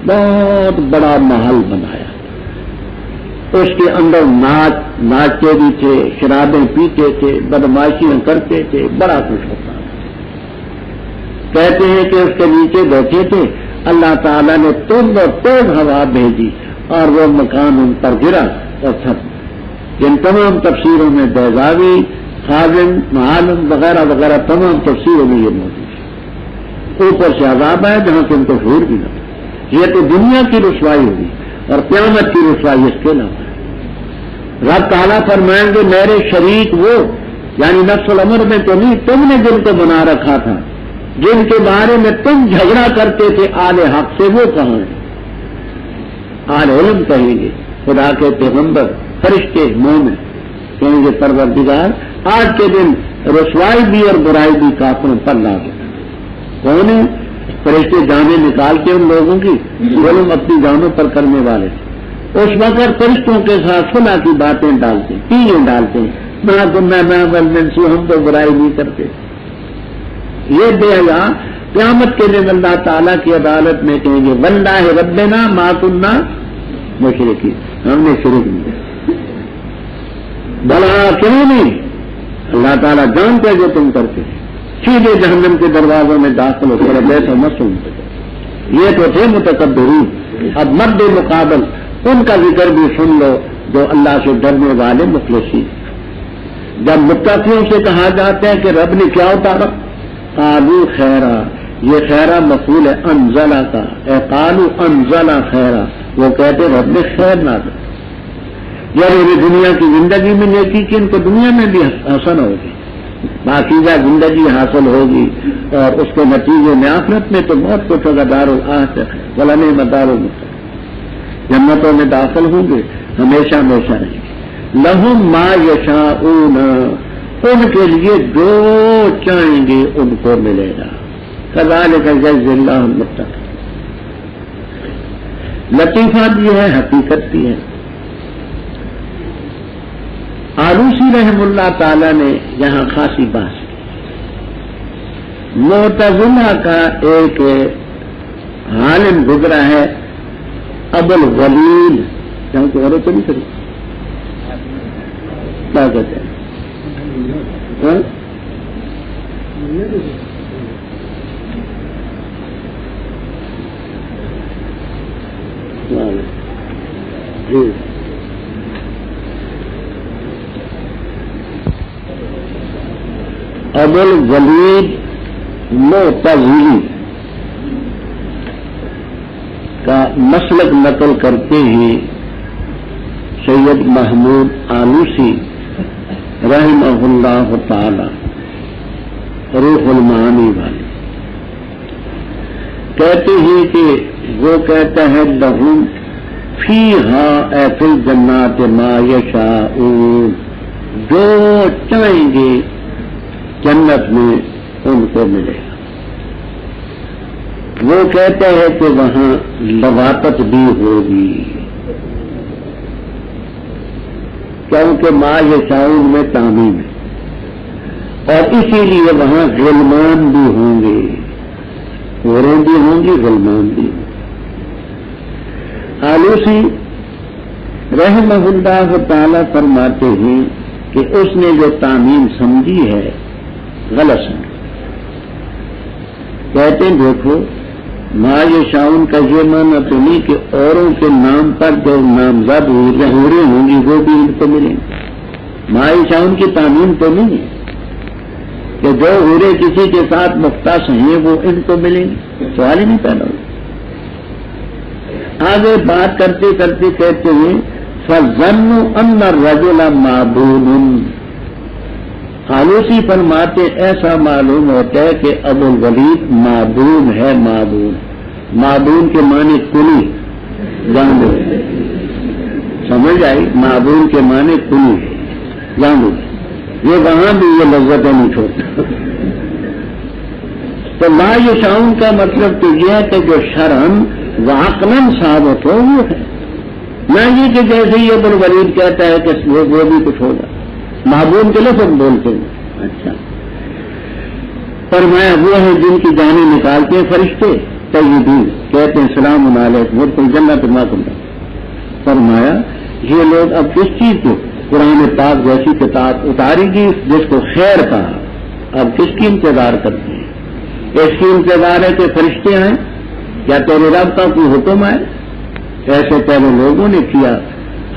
بہت بڑا محل بنایا، اس کے اندر ناچتے بھی تھے، شرابیں پیتے تھے، بدماشیاں کرتے تھے، بڑا کچھ ہوتا ہے۔ کہتے ہیں کہ اس کے نیچے بیٹھے تھے، اللہ تعالیٰ نے تند اور تیز ہوا بھیجی اور وہ مکان ان پر گرا اور تھک۔ جن تمام تفسیروں میں بیضاوی، خازن، معالم وغیرہ وغیرہ تمام تفسیروں میں یہ موجود ہے۔ اوپر سے عذاب ہے جہاں سے ان کو شعور بھی نہ۔ یہ تو دنیا کی رسوائی ہوگی اور قیامت کی رسوائی اس کے علاوہ ہے۔ رب تعالیٰ فرمائیں گے میرے شریک وہ، یعنی نفس الامر میں تو نہیں، تم نے جن کو بنا رکھا تھا، جن کے بارے میں تم جھگڑا کرتے تھے آل حق سے، وہ کہاں ہیں؟ آل علم کہیں گے، خدا کے پیغمبر، فرشتے، مومن کہیں گے پروردگار آج کے دن رسوائی بھی اور برائی بھی کافروں پر لاگے۔ کون ہے؟ فرشتے جانیں نکال کے ان لوگوں کی ظلم اپنی جانوں پر کرنے والے تھے۔ اس وقت فرشتوں کے ساتھ صلح کی باتیں ڈالتے، تینیں ڈالتے، ہم تو برائی نہیں کرتے۔ یہ بے حیا قیامت کے دن اللہ تعالیٰ کی عدالت میں کہیں گے واللہ ربنا ما کنا مشرکین، ہم نے شرک نہیں کیا۔ بلا کیوں نہیں؟ اللہ تعالیٰ جانتے جو تم کرتے، سیدھے جہنم کے دروازوں میں داخل ہو کر بیٹھو مت سنتے۔ یہ تو تھے متکبرین، اب مد مقابل ان کا ذکر بھی سن لو جو اللہ سے ڈرنے والے مخلصین۔ جب متقیوں سے کہا جاتا ہے کہ رب نے کیا اتارا، قالوا خیرا، یہ خیرا مفعول ہے انزلہ کا، اے قالوا انزلہ خیرا، وہ کہتے رب نے خیر نازل، یعنی دنیا کی زندگی میں نیکی کی ان کو دنیا میں بھی حسن ہوگی، باقیدہ زندگی حاصل ہوگی، اور اس کے نتیجے میں آخرت میں تو بہت کچھ ہوگا، دارالآخرہ ولنعم دارالمقامہ، جنتوں میں داخل ہوں گے، ہمیشہ ہمیشہ رہیں گے۔ لہم ما یشاءون، ان کے لیے جو چاہیں گے ان کو ملے گا۔ کذالک یجزی اللہ المتقین، لطیفہ بھی ہے، حقیقت بھی ہے۔ آلوسی رحم اللہ تعالی نے یہاں خاصی بات کی۔ معتزلہ کا ایک عالم گزرا ہے ابو الولید، جہاں کو غور تو نہیں کری، کیا کہتے ہیں؟ ابو الولید معتزلی کا مسلک نقل کرتے ہیں سید محمود آلوسی رحمہ اللہ تعالی، روح المعانی والے کہتے ہیں کہ وہ کہتا ہے لہم فیہا اے فی الجنات ما یشاءون، جو چاہیں گے جنت میں ان کو ملے گا۔ وہ کہتا ہے کہ وہاں لواطت بھی ہوگی، کیونکہ ما یشاءون میں تعمیم ہے، اور اسی لیے وہاں غلمان بھی ہوں گے، حوریں بھی ہوں گی، غلمان بھی ہوں گے۔ آلوسی رحمہ اللہ تعالی فرماتے ہیں کہ اس نے جو تعمیم سمجھی ہے غلط سمجھی۔ کہتے ہیں دیکھو ما یشاءون کا یہ معنی تو نہیں کہ اوروں کے نام پر جو نامزد حوریں ہوں گی وہ بھی ان کو ملیں گے۔ ما یشاءون کی تعمیم تو نہیں ہے کہ جو حوریں کسی کے ساتھ مختص ہیں وہ ان کو ملیں گے، سوال ہی نہیں پیدا ہوگا۔ آگے بات کرتے کرتے کہتے ہیں فَظَنُّوا أَنَّ الرَّجُلَ مَعْبُودٌ، آلوسی فرماتے ایسا معلوم ہوتا ہے کہ ابو الولید معبود ہے۔ معبود کے معنی کلی، جانو، سمجھ آئی؟ معبود کے معنی کلی ہے، جانو، یہ وہاں بھی یہ لذتیں نہیں چھوڑتا۔ تو لا یشاؤن کا مطلب تو یہ ہے کہ جو شرعن و عقلاً ثابت ہو وہ ہے، نہ یہ کہ جیسے یہ ابن ولید کہتا ہے کہ وہ بھی کچھ ہوگا، معبود کے لفظ بولتے ہیں۔ اچھا فرمایا وہ ہے جن کی جانیں نکالتے ہیں فرشتے، طیبین کہتے ہیں سلام علیکم وادخلوا الجنۃ بما کنتم۔ فرمایا یہ لوگ اب کس چیز کو، قرآن پاک جیسی کتاب اتاری گی جس کو خیر کہا، اب کس کی انتظار کرتے ہیں؟ اس کی انتظار ہے کہ فرشتے آئیں یا تیرے رب کا کوئی حکم آئے؟ ایسے پہلے لوگوں نے کیا،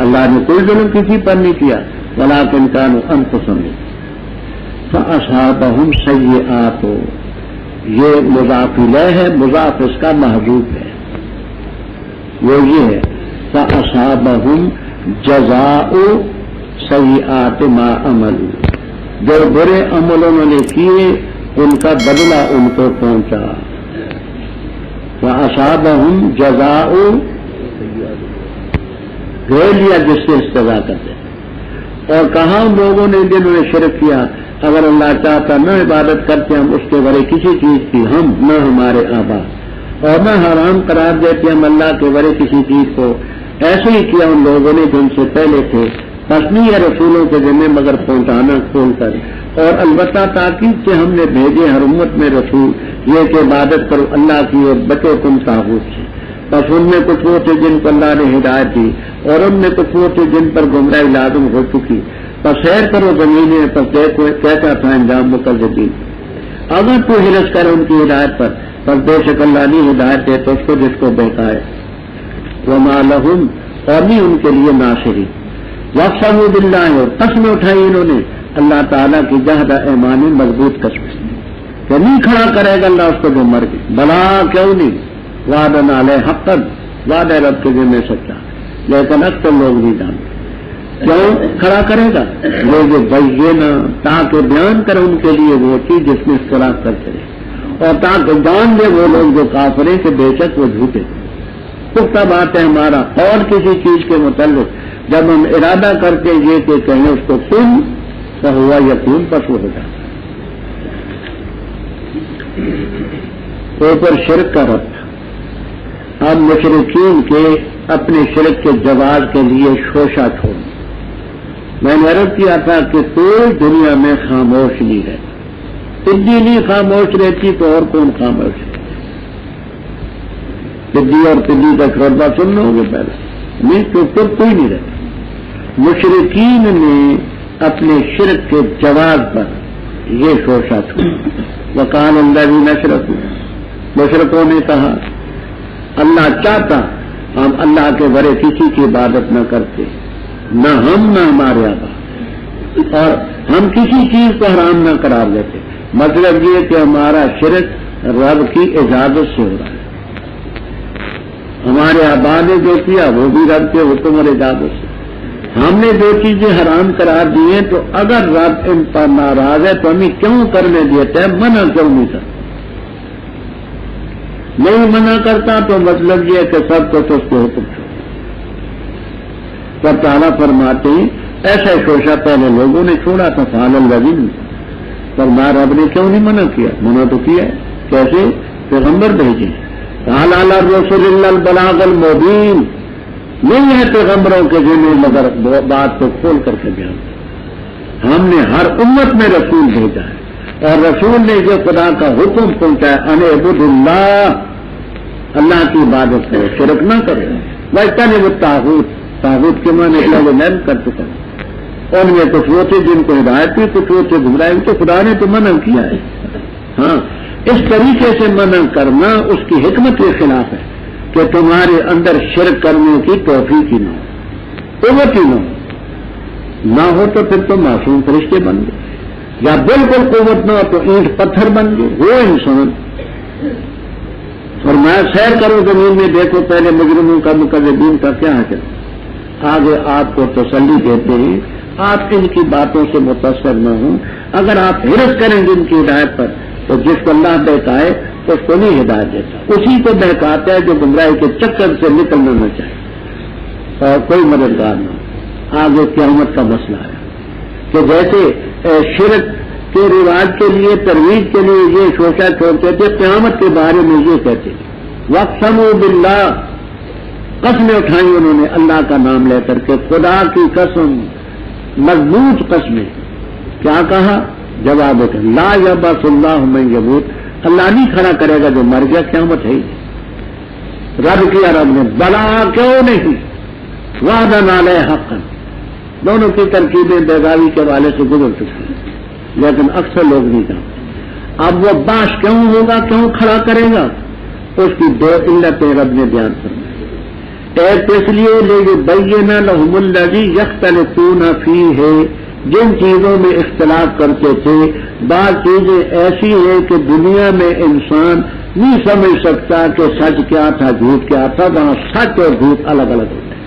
اللہ نے کوئی ظلم کسی پر نہیں کیا، ولکن کانوا انفسہم فاصابہم سیئات، یہ مضاف الیہ ہے، مضاف اس کا محذوف ہے، وہ یہ ہے فاصابہم جزاء سیئات ما عملوا، جو برے عمل انہوں نے کیے ان کا بدلہ ان کو پہنچا، فاصابہم جزاء گھیر لیا جس سے استضاء کرتے، اور کہاں ان لوگوں نے جنہوں نے شرک کیا، اگر اللہ چاہتا نہ عبادت کرتے ہم اس کے بارے کسی چیز کی، ہم نہ ہمارے آبا، اور نہ حرام قرار دیتے ہم اللہ کے بارے کسی چیز کو، ایسے ہی کیا ان لوگوں نے جو ان سے پہلے تھے، بس نہیں ہے رسولوں کے ذمہ مگر پہنچانا کھول کر، اور البتہ تاکید سے ہم نے بھیجے ہر امت میں رسول یہ کہ عبادت کرو اللہ کی اور بچو تم طاغوت سے، بس ان میں کچھ وہ تھے جن کو اللہ نے ہدایت دی، اور ان میں کچھ وہ تھے جن پر گمراہی لازم ہو چکی، بس سیر کرو زمینیں پس دیکھو کیسا تھا انجام مکذبین، اگر تو ہرس کر ان کی ہدایت پر بس بے شک اللہ نہیں ہدایت دے تو اس کو جس کو بہتائے، وما لہم اور نہیں ان کے لیے ناصری، واقسموا باللہ اور قسم اٹھائی انہوں نے اللہ تعالیٰ کی جہد ایمانی مضبوط قسم کہ نہیں کھڑا کرے گا اللہ اس کو جو مر گئی، بلا کیوں نہیں، وعدن علیہ حقا، وعدہ رب کے ذمہ سچا، لیکن اکثر لوگ نہیں جانتے، کیوں کھڑا کرے گا لوگ بینا تاکہ بیان کرے ان کے لیے وہ چیز جس میں اختلاف کرتے رہے، اور تاکہ جان دے وہ لوگ جو کافر ہیں کہ بے شک وہ جھوٹے، پختہ بات ہے ہمارا اور کسی چیز کے متعلق جب ہم ارادہ کرتے یہ کہ کہیں اس کو سن تو ہوا یقین پس وہ ہو جاتا، اوپر شرک کا رب، اب مشرکین کے اپنے شرک کے جواز کے لیے شوشہ چھوڑ، میں نے عرض کیا تھا کہ کوئی دنیا میں خاموش نہیں رہتا، طبی نہیں خاموش رہتی تو اور کون خاموش ہے؟ طبی اور طبی کا خطبہ سننا ہوگا پہلے، نہیں تو پھر کوئی نہیں رہتا۔ مشرکین نے اپنے شرک کے جواز پر یہ شوشہ چھوڑا، وقال الذین اشرکوا، مشرکوں نے کہا اللہ چاہتا ہم اللہ کے بڑے کسی کی عبادت نہ کرتے، نہ ہم نہ ہمارے آبا، اور ہم کسی چیز کو حرام نہ قرار دیتے، مطلب یہ کہ ہمارا شرک رب کی اجازت سے ہو رہا ہے، ہمارے آبا نے جو کیا وہ بھی رب کے حکم اور اجازت سے، ہم نے جو چیزیں حرام قرار دی ہیں تو اگر رب ان پر ناراض ہے تو ہمیں کیوں کرنے دیتا ہے، منع کیوں نہیں کرتا؟ نہیں منع کرتا تو مطلب یہ ہے کہ سب کو تو اس کے حکم چھوڑ، سب تعالیٰ فرماتے ہیں ایسا شوشہ پہلے لوگوں نے چھوڑا تھا، فعل الذین، فرمایا رب نے کیوں نہیں منع کیا؟ منع تو کیا ہے، کیسے؟ پیغمبر بھیجے، قال علی الرسول الا البلاغ المبین، نہیں ہے پیغمبروں کے ذمہ مگر بات کو کھول کر کے بیان، ہم نے ہر امت میں رسول بھیجا ہے، اور رسول نے جو خدا کا حکم پہنچایا ان اعبدوا اللہ، اللہ کی عبادت کرو، شرک نہ کرو، واجتنبوا الطاغوت، طاغوت کے معنی لین کر چکا، ان میں کچھ وہ تھے جن کو ہدایت تھی، کچھ وہ تھے گمراہی، تو خدا نے تو منع کیا ہے، ہاں اس طریقے سے منع کرنا اس کی حکمت کے خلاف ہے کہ تمہارے اندر شرک کرنے کی توفیق ہی نہ ہو، قوت ہی نہ ہو تو پھر تو معصوم فرشتے بن گئے، یا بالکل قوت نہ ہو تو اینٹ پتھر بن گئے، وہ انسان۔ فرمایا سیر کرو زمین میں، دیکھو پہلے مجرموں کا مکذبین کا کیا حال ہے، آگے آپ کو تسلی دیتے ہیں، آپ ان کی باتوں سے متاثر نہ ہوں، اگر آپ حرص کریں گے ان کی ہدایت پر تو جس کو اللہ بہکائے اس کو نہیں ہدایت دیتا، اسی کو بہکاتا ہے جو گمراہی کے چکر سے نکلنا نہ چاہے اور کوئی مددگار نہ ہو۔ آگے قیامت کا مسئلہ ہے کہ جیسے شرک کے رواج کے لیے، ترویج کے لیے یہ شوشہ چھوڑتے تھے، قیامت کے بارے میں یہ کہتے تھے وَاقْسَمُوا بِاللَّهِ، قسمیں اٹھائی انہوں نے اللہ کا نام لے کر کے، خدا کی قسم، مضبوط قسمیں. کیا کہا؟ جواب ہے لا یبعث اللہ من یموت، اللہ نہیں کھڑا کرے گا جو مر گیا، قیامت ہے ہی. رد کیا رب نے، بلا کیوں نہیں، وعدن علیہ حقا. دونوں کی ترکیبیں بیگاوی کے والے سے گزر چکی ہیں، لیکن اکثر لوگ نہیں جانتے. اب وہ باش کیوں ہوگا، کیوں کھڑا کرے گا، اس کی دو علتیں رب نے بیان فرمائی. ایک تو اس لیے لِيُبَيِّنَ لَهُمُ الَّذِي يَخْتَلِفُونَ فِيهِ، جن چیزوں میں اختلاف کرتے تھے، بعض چیزیں ایسی ہیں کہ دنیا میں انسان نہیں سمجھ سکتا کہ سچ کیا تھا جھوٹ کیا تھا، وہاں سچ اور جھوٹ الگ الگ ہوتے ہیں.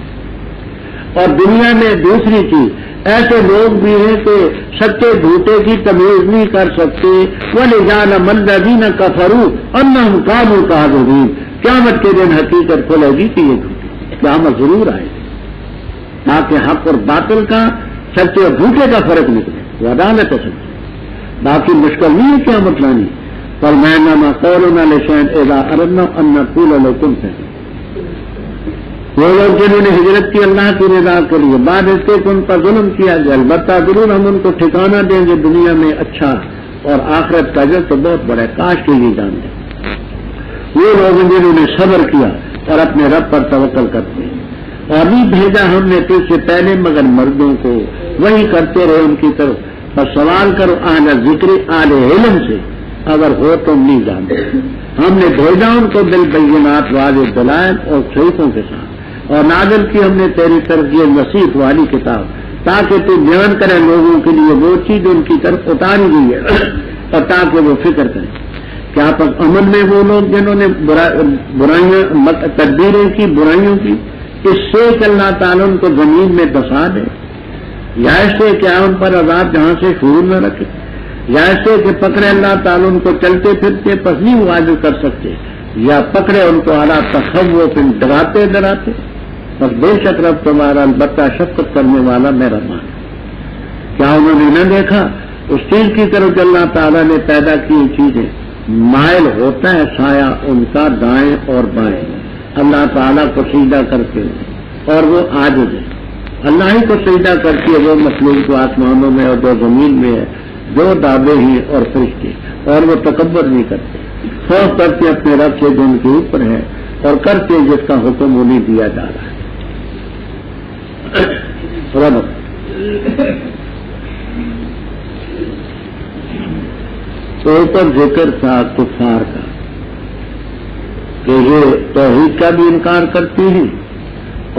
اور دنیا میں دوسری چیز، ایسے لوگ بھی ہیں کہ سچے جھوٹے کی تمیز نہیں کر سکتے. وَلِيَعْلَمَ الَّذِينَ كَفَرُوا أَنَّهُمْ كَانُوا كَاذِبِينَ، قیامت کے دن حقیقت کھلے گی کہ یہ جھوٹی، قیامت ضرور آئے گی تاکہ حق اور باطل کا، سچے اور جھوٹے کا فرق نکلے، وہ عدالت ہے سچی. باقی مشکل نہیں ہے قیامت لانی. فرمایا ما قولنا لشيء اذا اردنا ان نقول له كن فيكون. وہ لوگ جنہوں نے ہجرت کی اللہ کی رضا کے لیے، بعد اس کے ان پر ظلم کیا گیا، البتہ ضرور ہم ان کو ٹھکانہ دیں گے دنیا میں اچھا، اور آخرت کا اجر تو بہت بڑا ہے، کاش کے یہ جان دیں. وہ لوگ جنہوں نے صبر کیا اور اپنے رب پر توکل کرتے ہیں. اور نہیں بھیجا ہم نے تجھ سے پہلے مگر مردوں کو، وہی کرتے رہے ان کی طرف. پر سوال کرو اہل ذکر، اہل علم سے، اگر ہو تم نہیں جانتے. ہم نے بھیجا ان کو بالبینات، واضح دلائل اور صحیحوں کے ساتھ، اور نازل کی ہم نے تیری طرف یہ نصیحت والی کتاب، تاکہ تو بیان کرے لوگوں کے لیے وہ چیز ان کی طرف اتاری گئی ہے، اور تاکہ وہ فکر کریں. کیا پس امن میں وہ لوگ جنہوں نے برائیاں تدبیریں کی برائیوں کی، اس سے کہ اللہ تعالیٰ ان کو زمین میں دسا دے، یا ایسے کیا ان پر عذاب جہاں سے شروع نہ رکھے، یا ایسے کہ پکڑے اللہ تعالیٰ ان کو چلتے پھرتے پس نہیں واضح کر سکتے، یا پکڑے ان کو اعلیٰ تخوف ڈراتے ڈراتے. بس بے شک رب تمہارا البتہ شفقت کرنے والا مہربان. کیا انہوں نے نہ دیکھا اس چیز کی طرف جو اللہ تعالیٰ نے پیدا کی چیزیں، مائل ہوتا ہے سایہ ان کا دائیں اور بائیں، اللہ تعالیٰ کو سجدہ کرتے ہیں اور وہ عاجز ہے. اللہ ہی کو سجدہ کرتی ہے وہ مخلوق جو آسمانوں میں اور جو زمین میں ہے، جو دابے ہیں اور فرشتے، اور وہ تکبر نہیں کرتے. خوف کرتے اپنے رب سے جو ان کے اوپر ہے، اور کرتے جس کا حکم انہیں دیا جا رہا ہے. رب اوپر ذکر تھا کفار کا کہ یہ توحید کا بھی انکار کرتے ہیں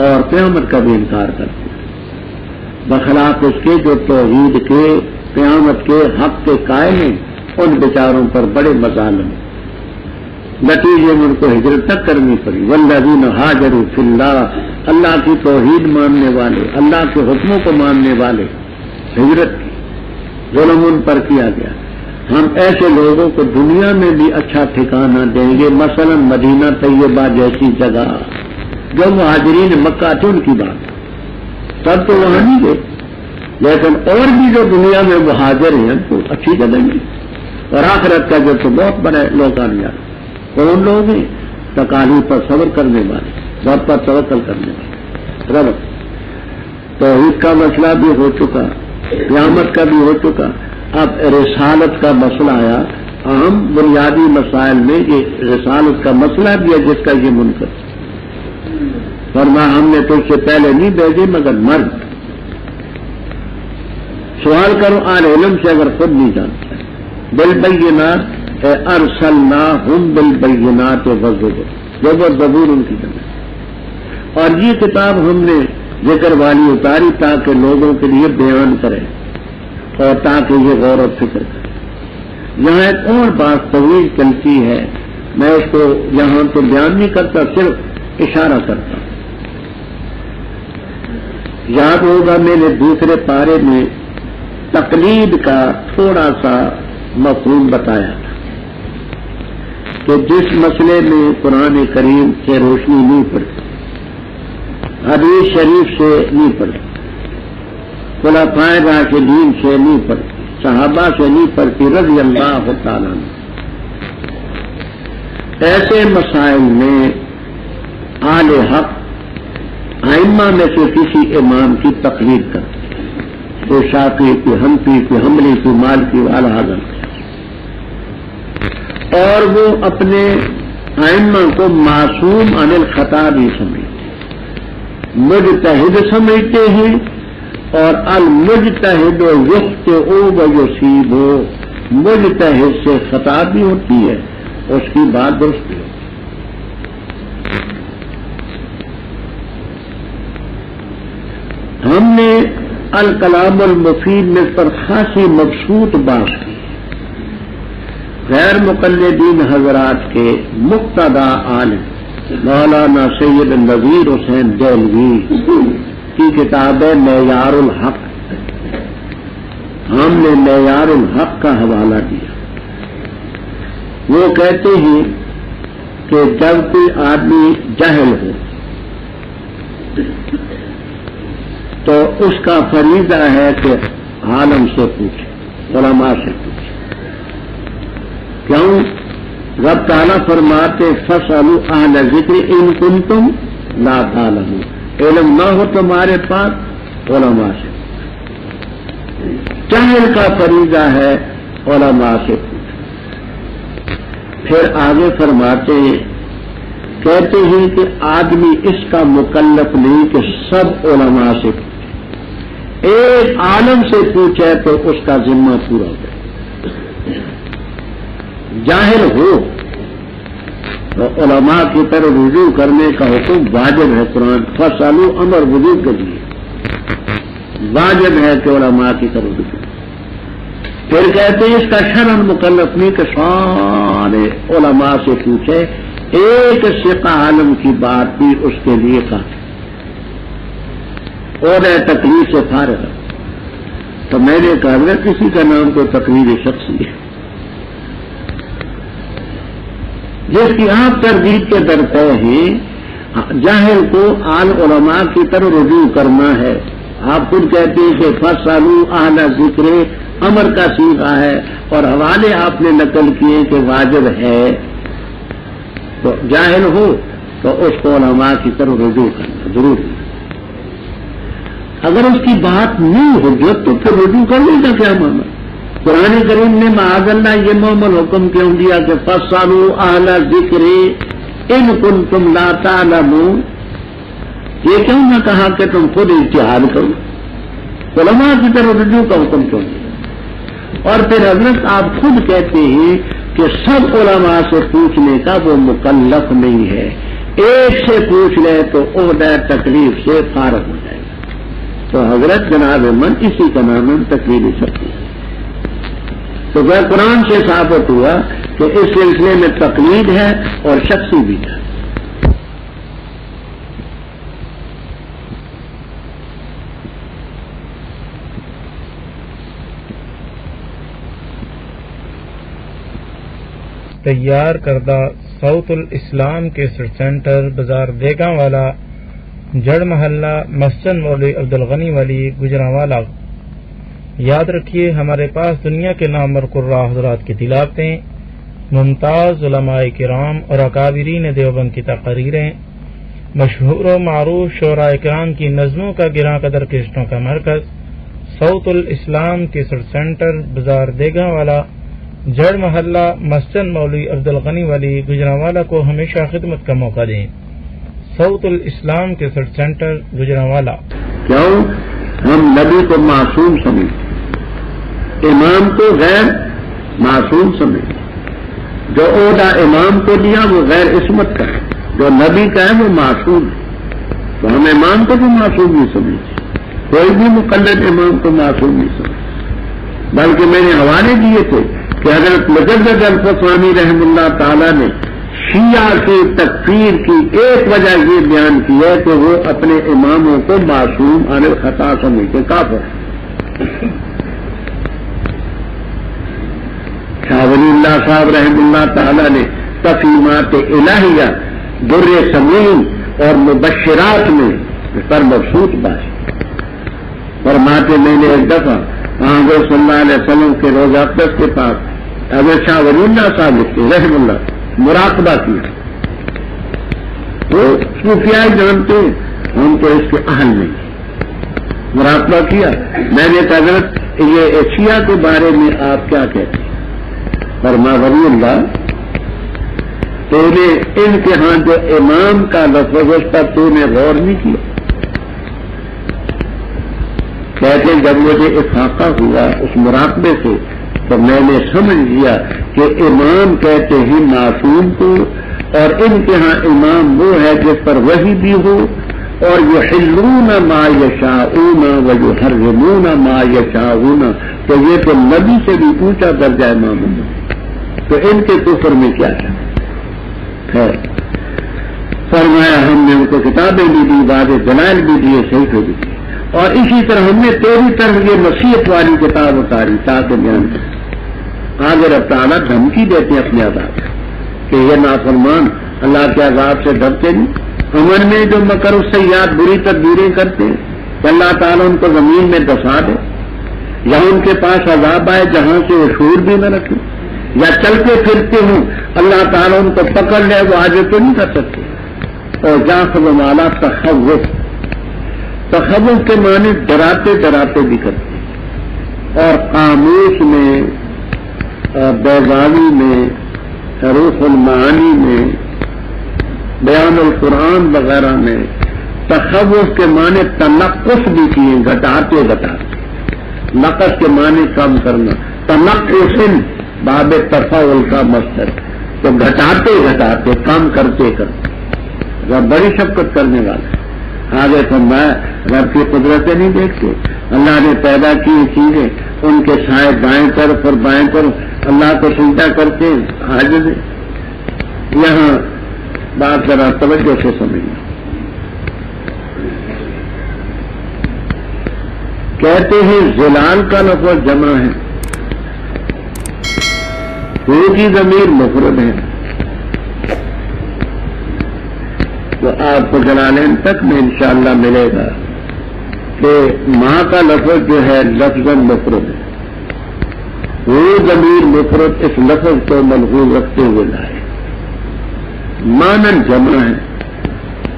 اور قیامت کا بھی انکار کرتے ہیں، بخلاف اس کے جو توحید کے، قیامت کے، حق کے قائل ہیں. ان بیچاروں پر بڑے مظالم، نتیجے میں ان کو ہجرت تک کرنی پڑی. والذین ہاجروا فی اللہ، اللہ کی توحید ماننے والے، اللہ کے حکموں کو ماننے والے، ہجرت کی، ظلم ان پر کیا گیا. ہم ایسے لوگوں کو دنیا میں بھی اچھا ٹھکانہ دیں گے، مثلا مدینہ طیبہ جیسی جگہ، جو مہاجرین مکہ تھے ان کی بات، سب تو وہاں نہیں گئے، لیکن اور بھی جو دنیا میں مہاجر ہیں تو اچھی جگہ نہیں. اور آخرت کا جو تو بہت بڑے لوگ آنیار، کون لوگ ہیں؟ تکالیف پر صبر کرنے والے، رب پر توکل کرنے والے. رب توحید کا مسئلہ بھی ہو چکا، قیامت کا بھی ہو چکا. اب رسالت کا مسئلہ آیا. اہم بنیادی مسائل میں یہ رسالت کا مسئلہ بھی ہے جس کا یہ منکر. فرمایا ہم نے تجھ سے پہلے نہیں بھیجے مگر مرد. سوال کرو اہل علم سے اگر خود نہیں جانتا. بالبینات ارسلناہم بالبینات والزبر، زبور ان کی جگہ. اور یہ کتاب ہم نے ذکر والی اتاری تاکہ لوگوں کے لیے بیان کرے اور تاکہ یہ غور و فکر کرے. یہاں ایک اور بات طویل چلتی ہے، میں اس کو یہاں تو بیان نہیں کرتا، صرف اشارہ کرتا. یاد ہوگا میں نے دوسرے پارے میں تقلید کا تھوڑا سا مفہوم بتایا تھا کہ جس مسئلے میں قرآن کریم سے روشنی نہیں پڑتی، حدیث شریف سے نہیں پڑتی، خلفائے راشدین سے نہیں پڑتی، صحابہ سے نہیں پڑتی رضی اللہ تعالیٰ عنہ. ایسے مسائل میں اہل حق ائمہ میں سے کسی امام کی تقلید کرتے ہیں، کوئی شافعی، کوئی حنفی، کوئی حنبلی، کوئی مالکی والا حضرت، اور وہ اپنے ائمہ کو معصوم عن الخطا بھی سمجھتے ہیں، مجتہد سمجھتے ہیں، اور المجتہد یخطئ ویصیب، مجتہد سے خطا بھی ہوتی ہے، اس کی بات درست ہے. ہم نے الکلام المفید میں پر خاصی مبسوط بات کی. غیر مقلدین حضرات کے مقتدی عالم مولانا سید نذیر حسین دہلوی کی کتاب ہے معیار الحق. ہم نے معیار الحق کا حوالہ دیا. وہ کہتے ہیں کہ جب کوئی آدمی جاہل ہو تو اس کا فریضہ ہے کہ عالم سے پوچھے، علماء سے پوچھے. کیوں؟ رب تعالیٰ فرماتے فاسألوا اہل ذکر ان کنتم لا تعلمون، علم نہ ہو تمہارے پاس علماء سے پوچھو. جاہل کا فریضہ ہے علماء سے پوچھو. پھر آگے فرماتے ہیں، کہتے ہیں کہ آدمی اس کا مکلف نہیں کہ سب علماء سے پوچھے، ایک عالم سے پوچھے تو اس کا ذمہ پورا ہو جائے. جاہل ہو تو علماء کی طرف رجوع کرنے کا حکم واجب ہے. قرآن فاسألوا امر وجوب کے لیے واجب ہے کہ علماء کی طرف رجوع. پھر کہتے ہیں اس کا شرعاً مکلف نہیں کہ سارے علماء سے پوچھے، ایک ثقہ عالم کی بات بھی اس کے لیے کافی اور تقریر سے فارغ ہے. تو میں نے کہا کسی کا نام تو تقریر شخصی ہے جس کی آپ تردید کے درپے ہیں. جاہل کو آل علماء کی طرف رجوع کرنا ہے. آپ خود کہتے ہیں کہ فاسألوا اہل ذکر امر کا صیغہ ہے اور حوالے آپ نے نقل کیے کہ واجب ہے. تو جاہل ہو تو اس کو علماء کی طرف رجوع کرنا ضروری ہے. اگر اس کی بات نہیں ہوگی تو پھر رجوع کرنے کا کیا مانا؟ قرآن کریم نے معاذ اللہ یہ معمول حکم کیوں دیا کہ فاسألوا اہل ذکر ان کنتم لا تعلمون؟ یہ کیوں نہ کہا کہ تم خود اجتہاد کرو؟ علماء کی طرف رجوع کا حکم کیوں دیا؟ اور پھر حضرت آپ خود کہتے ہیں کہ سب علماء سے پوچھنے کا وہ مکلف نہیں ہے، ایک سے پوچھ لے تو عہدہ تکلیف سے فارغ ہو جائے گا. تو حضرت جناب من اسی کا نام تکلیف سکتی ہے. تو وہ قرآن سے ثابت ہوا کہ اس سلسلے میں تقلید ہے اور شخصی بھی ہے. تیار کردہ صوت الاسلام کیسٹ سینٹر بازار دیگاں والا جڑ محلہ مسجد مولوی عبدالغنی والی گجرانوالا. یاد رکھیے ہمارے پاس دنیا کے نامور قراء حضرات کی تلاوتیں، ممتاز علماء کرام اور اکابرین دیوبند کی تقریریں، مشہور و معروف شعراء کرام کی نظموں کا گراں قدر کیسٹوں کا مرکز صوت الاسلام کیسٹ سینٹر بازار دیگاں والا جڑ محلہ مسجد مولوی عبدالغنی والی گجرانوالا کو ہمیشہ خدمت کا موقع دیں. صوت الاسلام کیسٹ سینٹر گجرانوالا. کیوں؟ ہم نبی کو معصوم سمجھتے، امام کو غیر معصوم سمجھتے. جو عہدہ امام کو دیا وہ غیر عصمت کا ہے، جو نبی کا ہے وہ معصوم ہے. تو ہم امام کو بھی معصوم نہیں سمجھتے، کوئی بھی مقلد امام کو معصوم نہیں سمجھتے. بلکہ میں نے حوالے دیے تھے کہ حضرت مجدد الفسانی رحم اللہ تعالی نے شیعہ کی تکفیر کی ایک وجہ یہ بیان کی ہے کہ وہ اپنے اماموں کو معصوم عن الخطا سمجھتے کافر. شاہ ولی اللہ صاحب رحم اللہ تعالی نے تفہیمات الہیہ در سمین اور مبشرات میں پر مبسوط بات فرماتے. میں نے ایک دفعہ حضرت صلی اللہ علیہ وسلم کے روزہ اقدس کے پاس حضرت شاہ ولی اللہ صاحب لکھتے رحم اللہ مراقبہ کیا. تو صوفیاء جانتے ہم تو اس کے اہل نہیں. مراقبہ کیا. میں نے کہا حضرت یہ ایشیا کے بارے میں آپ کیا کہتے ہیں؟ فرمایا ولی اللہ تو نے ان کے ہاں جو امام کا لفظ اس پر تو نے غور نہیں کیا. کہتے ہیں جب مجھے افاقہ ہوا اس مراقبے سے تو میں نے سمجھ لیا کہ امام کہتے ہیں معصوم کو، اور ان کے ہاں امام وہ ہے جس پر وحی بھی ہو، اور یحلون ما یشاءون ویحرمون ما یشاءون. تو یہ تو نبی سے بھی اونچا درجہ امام ہے. تو ان کے کفر میں کیا ہے؟ فرمایا ہم نے ان کو کتابیں بھی دی، واضح دلائل بھی دیے، صحیح بھی دی، اور اسی طرح ہم نے تیری طرف یہ نصیحت والی کتاب اتاری تاکہ بیان کرے. آگے رب تعالیٰ دھمکی دیتے ہیں اپنے عذاب کہ یہ نافرمان اللہ کے عذاب سے ڈرتے نہیں. امن میں جو مکر السیئات بری تدبیریں کرتے ہیں کہ اللہ تعالیٰ ان کو زمین میں دسا دے، یا ان کے پاس عذاب آئے جہاں سے وہ شعور بھی نہ رکھے، یا چلتے پھرتے ہوں اللہ تعالیٰ ان کو پکڑ لے، وہ آگے تو نہیں کر سکتے. اور جاخب مالا تخوف کے معنی ڈراتے ڈراتے بھی کرتے ہیں. اور قاموس میں، بیضاوی میں، روح المعانی میں، بیان القرآن وغیرہ میں تخوف کے معنی تنقص بھی کیے، گھٹاتے گھٹاتے. نقص کے معنی کم کرنا، تنقص باب تفاول کا مصدر، تو گھٹاتے گھٹاتے کم کرتے کرتے. رب بڑی شفقت کرنے والا. آگے فرمایا رب کی قدرتیں نہیں دیکھتے. اللہ نے پیدا کی چیزیں، ان کے سائے دائیں طرف اور بائیں طرف اللہ کو سجدہ کرتے ہیں. عاجز ہے. یہاں بات ذرا توجہ سے سمجھنا. کہتے ہیں زلال کا لفظ جمع ہے، وہ کی ضمیر مفرد ہے. تو آپ کو جلالین تک میں انشاءاللہ ملے گا کہ ماں کا لفظ جو ہے لفظ مفرد ہے. وہ ضمیر مفرد اس لفظ کو ملحوظ رکھتے ہوئے لائے. مانن جمع ہے،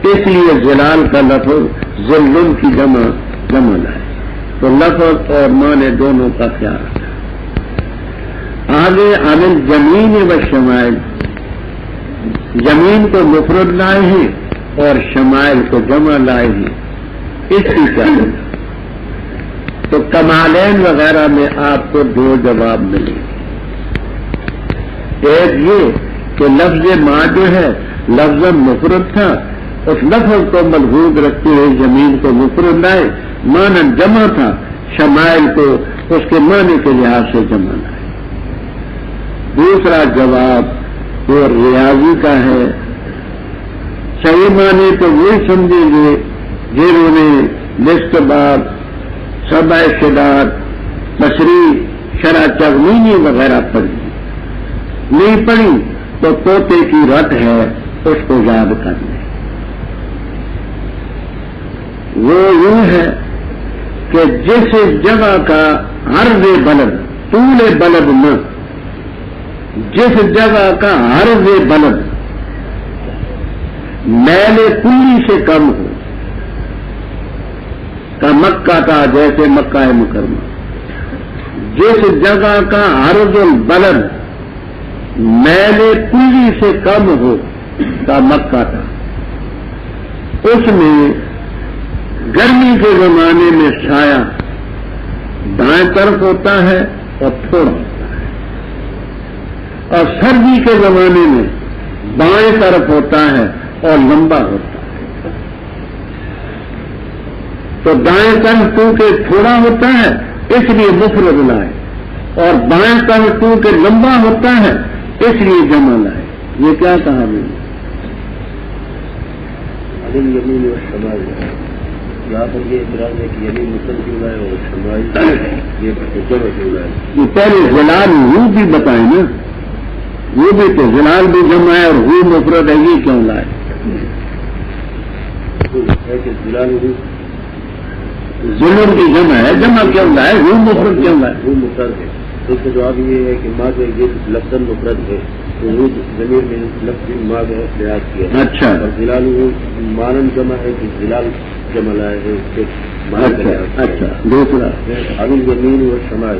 اس لیے جلال کا لفظ ذلن کی جمع لائے. تو لفظ اور معنی دونوں کا خیال رکھا. آگے عامل زمین و شمائل، زمین کو مفرد لائے ہیں اور شمائل کو جمع لائے ہیں. اس کی کیا ہے؟ تو کمالین وغیرہ میں آپ کو دو جواب ملے گے. ایک یہ کہ لفظ ماں جو ہے لفظ مفرد تھا، اس لفظ کو ملحوظ رکھتے ہوئے زمین کو مفرد لائے. معنی جمع تھا، شمائل کو اس کے معنی کے لحاظ سے جمع لائے. دوسرا جواب وہ ریاضی کا ہے. صحیح معنی تو وہی سمجھیں گے جنہوں نے لسٹ باب، سبع شداد، تشریح، شرح چغمینی وغیرہ پڑھی. نہیں پڑھی تو طوطے کی رت ہے، اس کو یاد کر لیں. وہ یوں ہے کہ جس جگہ کا عرض بلد، طول بلد نہ، جس جگہ کا عرض بلد میل کلی سے کم ہو، کا مکہ کا جیسے مکہ مکرمہ. جس جگہ کا عرض البلد میل کلی سے کم ہو کا مکہ تھا، اس میں گرمی کے زمانے میں سایہ دائیں طرف ہوتا ہے اور تھوڑا ہوتا ہے، اور سردی کے زمانے میں بائیں طرف ہوتا ہے اور لمبا ہوتا ہے. تو دائیں طرف کیونکہ تھوڑا ہوتا ہے اس لیے مفرد لائے، اور بائیں طرف کیونکہ لمبا ہوتا ہے اس لیے جمع لائے. یہ کیا کہا میں نے؟ یمین و شمال. یہاں پر یہ اعتراض ہے کہ یمین مسلم کیوں لائے اور شمال یہ جمع کیوں لائے. یہ پہلے زلال ہو بھی بتائیں نا، وہ بھی تو زلال بھی جمع ہے اور ہو مفرد ہے، یہ کیوں لائے؟ ہے کہ زلال ہو ظلم کی جمع ہے، جمع کیا ہوتا ہے؟ وہ مفرد کیا ہوتا ہے؟ وہ مفرد ہے. تو اس کا جواب یہ ہے کہ ماں جو یہ لفظ مفرد ہے تو وہ ضمیر میں لفظ ماں کا لحاظ کیا ہے. اچھا. اور ضلال وہ مانن جمع ہے کہ ضلال جمع لائے ہے اس کے معنی کا لحاظ کیا ہے. اچھا. دوسرا ابھی یمین و شمائل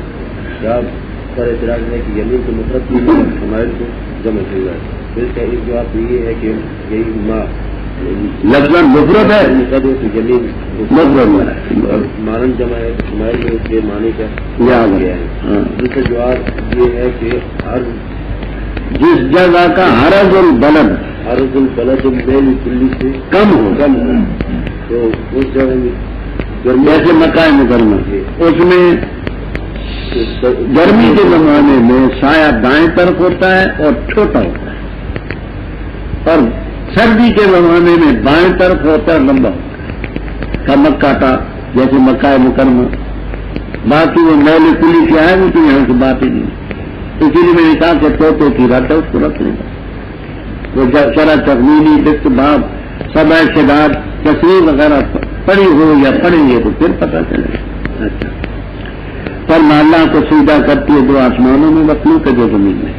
جواب پر اعتراض ہے کہ یمین کو مفرد کی ہے، شمائل کو جمع کیا ہے. تو اس کا ایک جواب یہ ہے کہ یہی ماں لفظ مفرد ہے، زمین مفرد ہے، مانن جمع ہے تو شمائل میں اس کے معنی کا یاد کیا ہے. ہاں. اس کا جواب یہ ہے کہ ہر جس جگہ کا حرج البلد عرض البلد میل کلی سے کم ہو، کم ہے تو اس جگہ میں گرمی جیسے مکہ مکرمہ، اس میں گرمی کے زمانے میں سایہ دائیں طرف ہوتا ہے اور چھوٹا ہوتا ہے، اور سردی کے زمانے میں بائیں طرف ہوتا ہے، لمبا ہوتا ہے. کمک کاٹا جیسے مکہ مکرمہ. باقی وہ میل کلی کیا ہے وہ تو یہاں سے بات ہی نہیں. اسی لیے میں نے کہا کہ طوطے کی رت ہے اس کو رکھ لیں گا. وہ شرح تخمینی دست باب سب شداد تصویر وغیرہ پڑی ہو یا پڑیں گے تو پھر پتہ چلے گا. اچھا. پر اللہ کو سیدھا کرتی ہے جو آسمانوں میں مخلوق ہے، جو زمین میں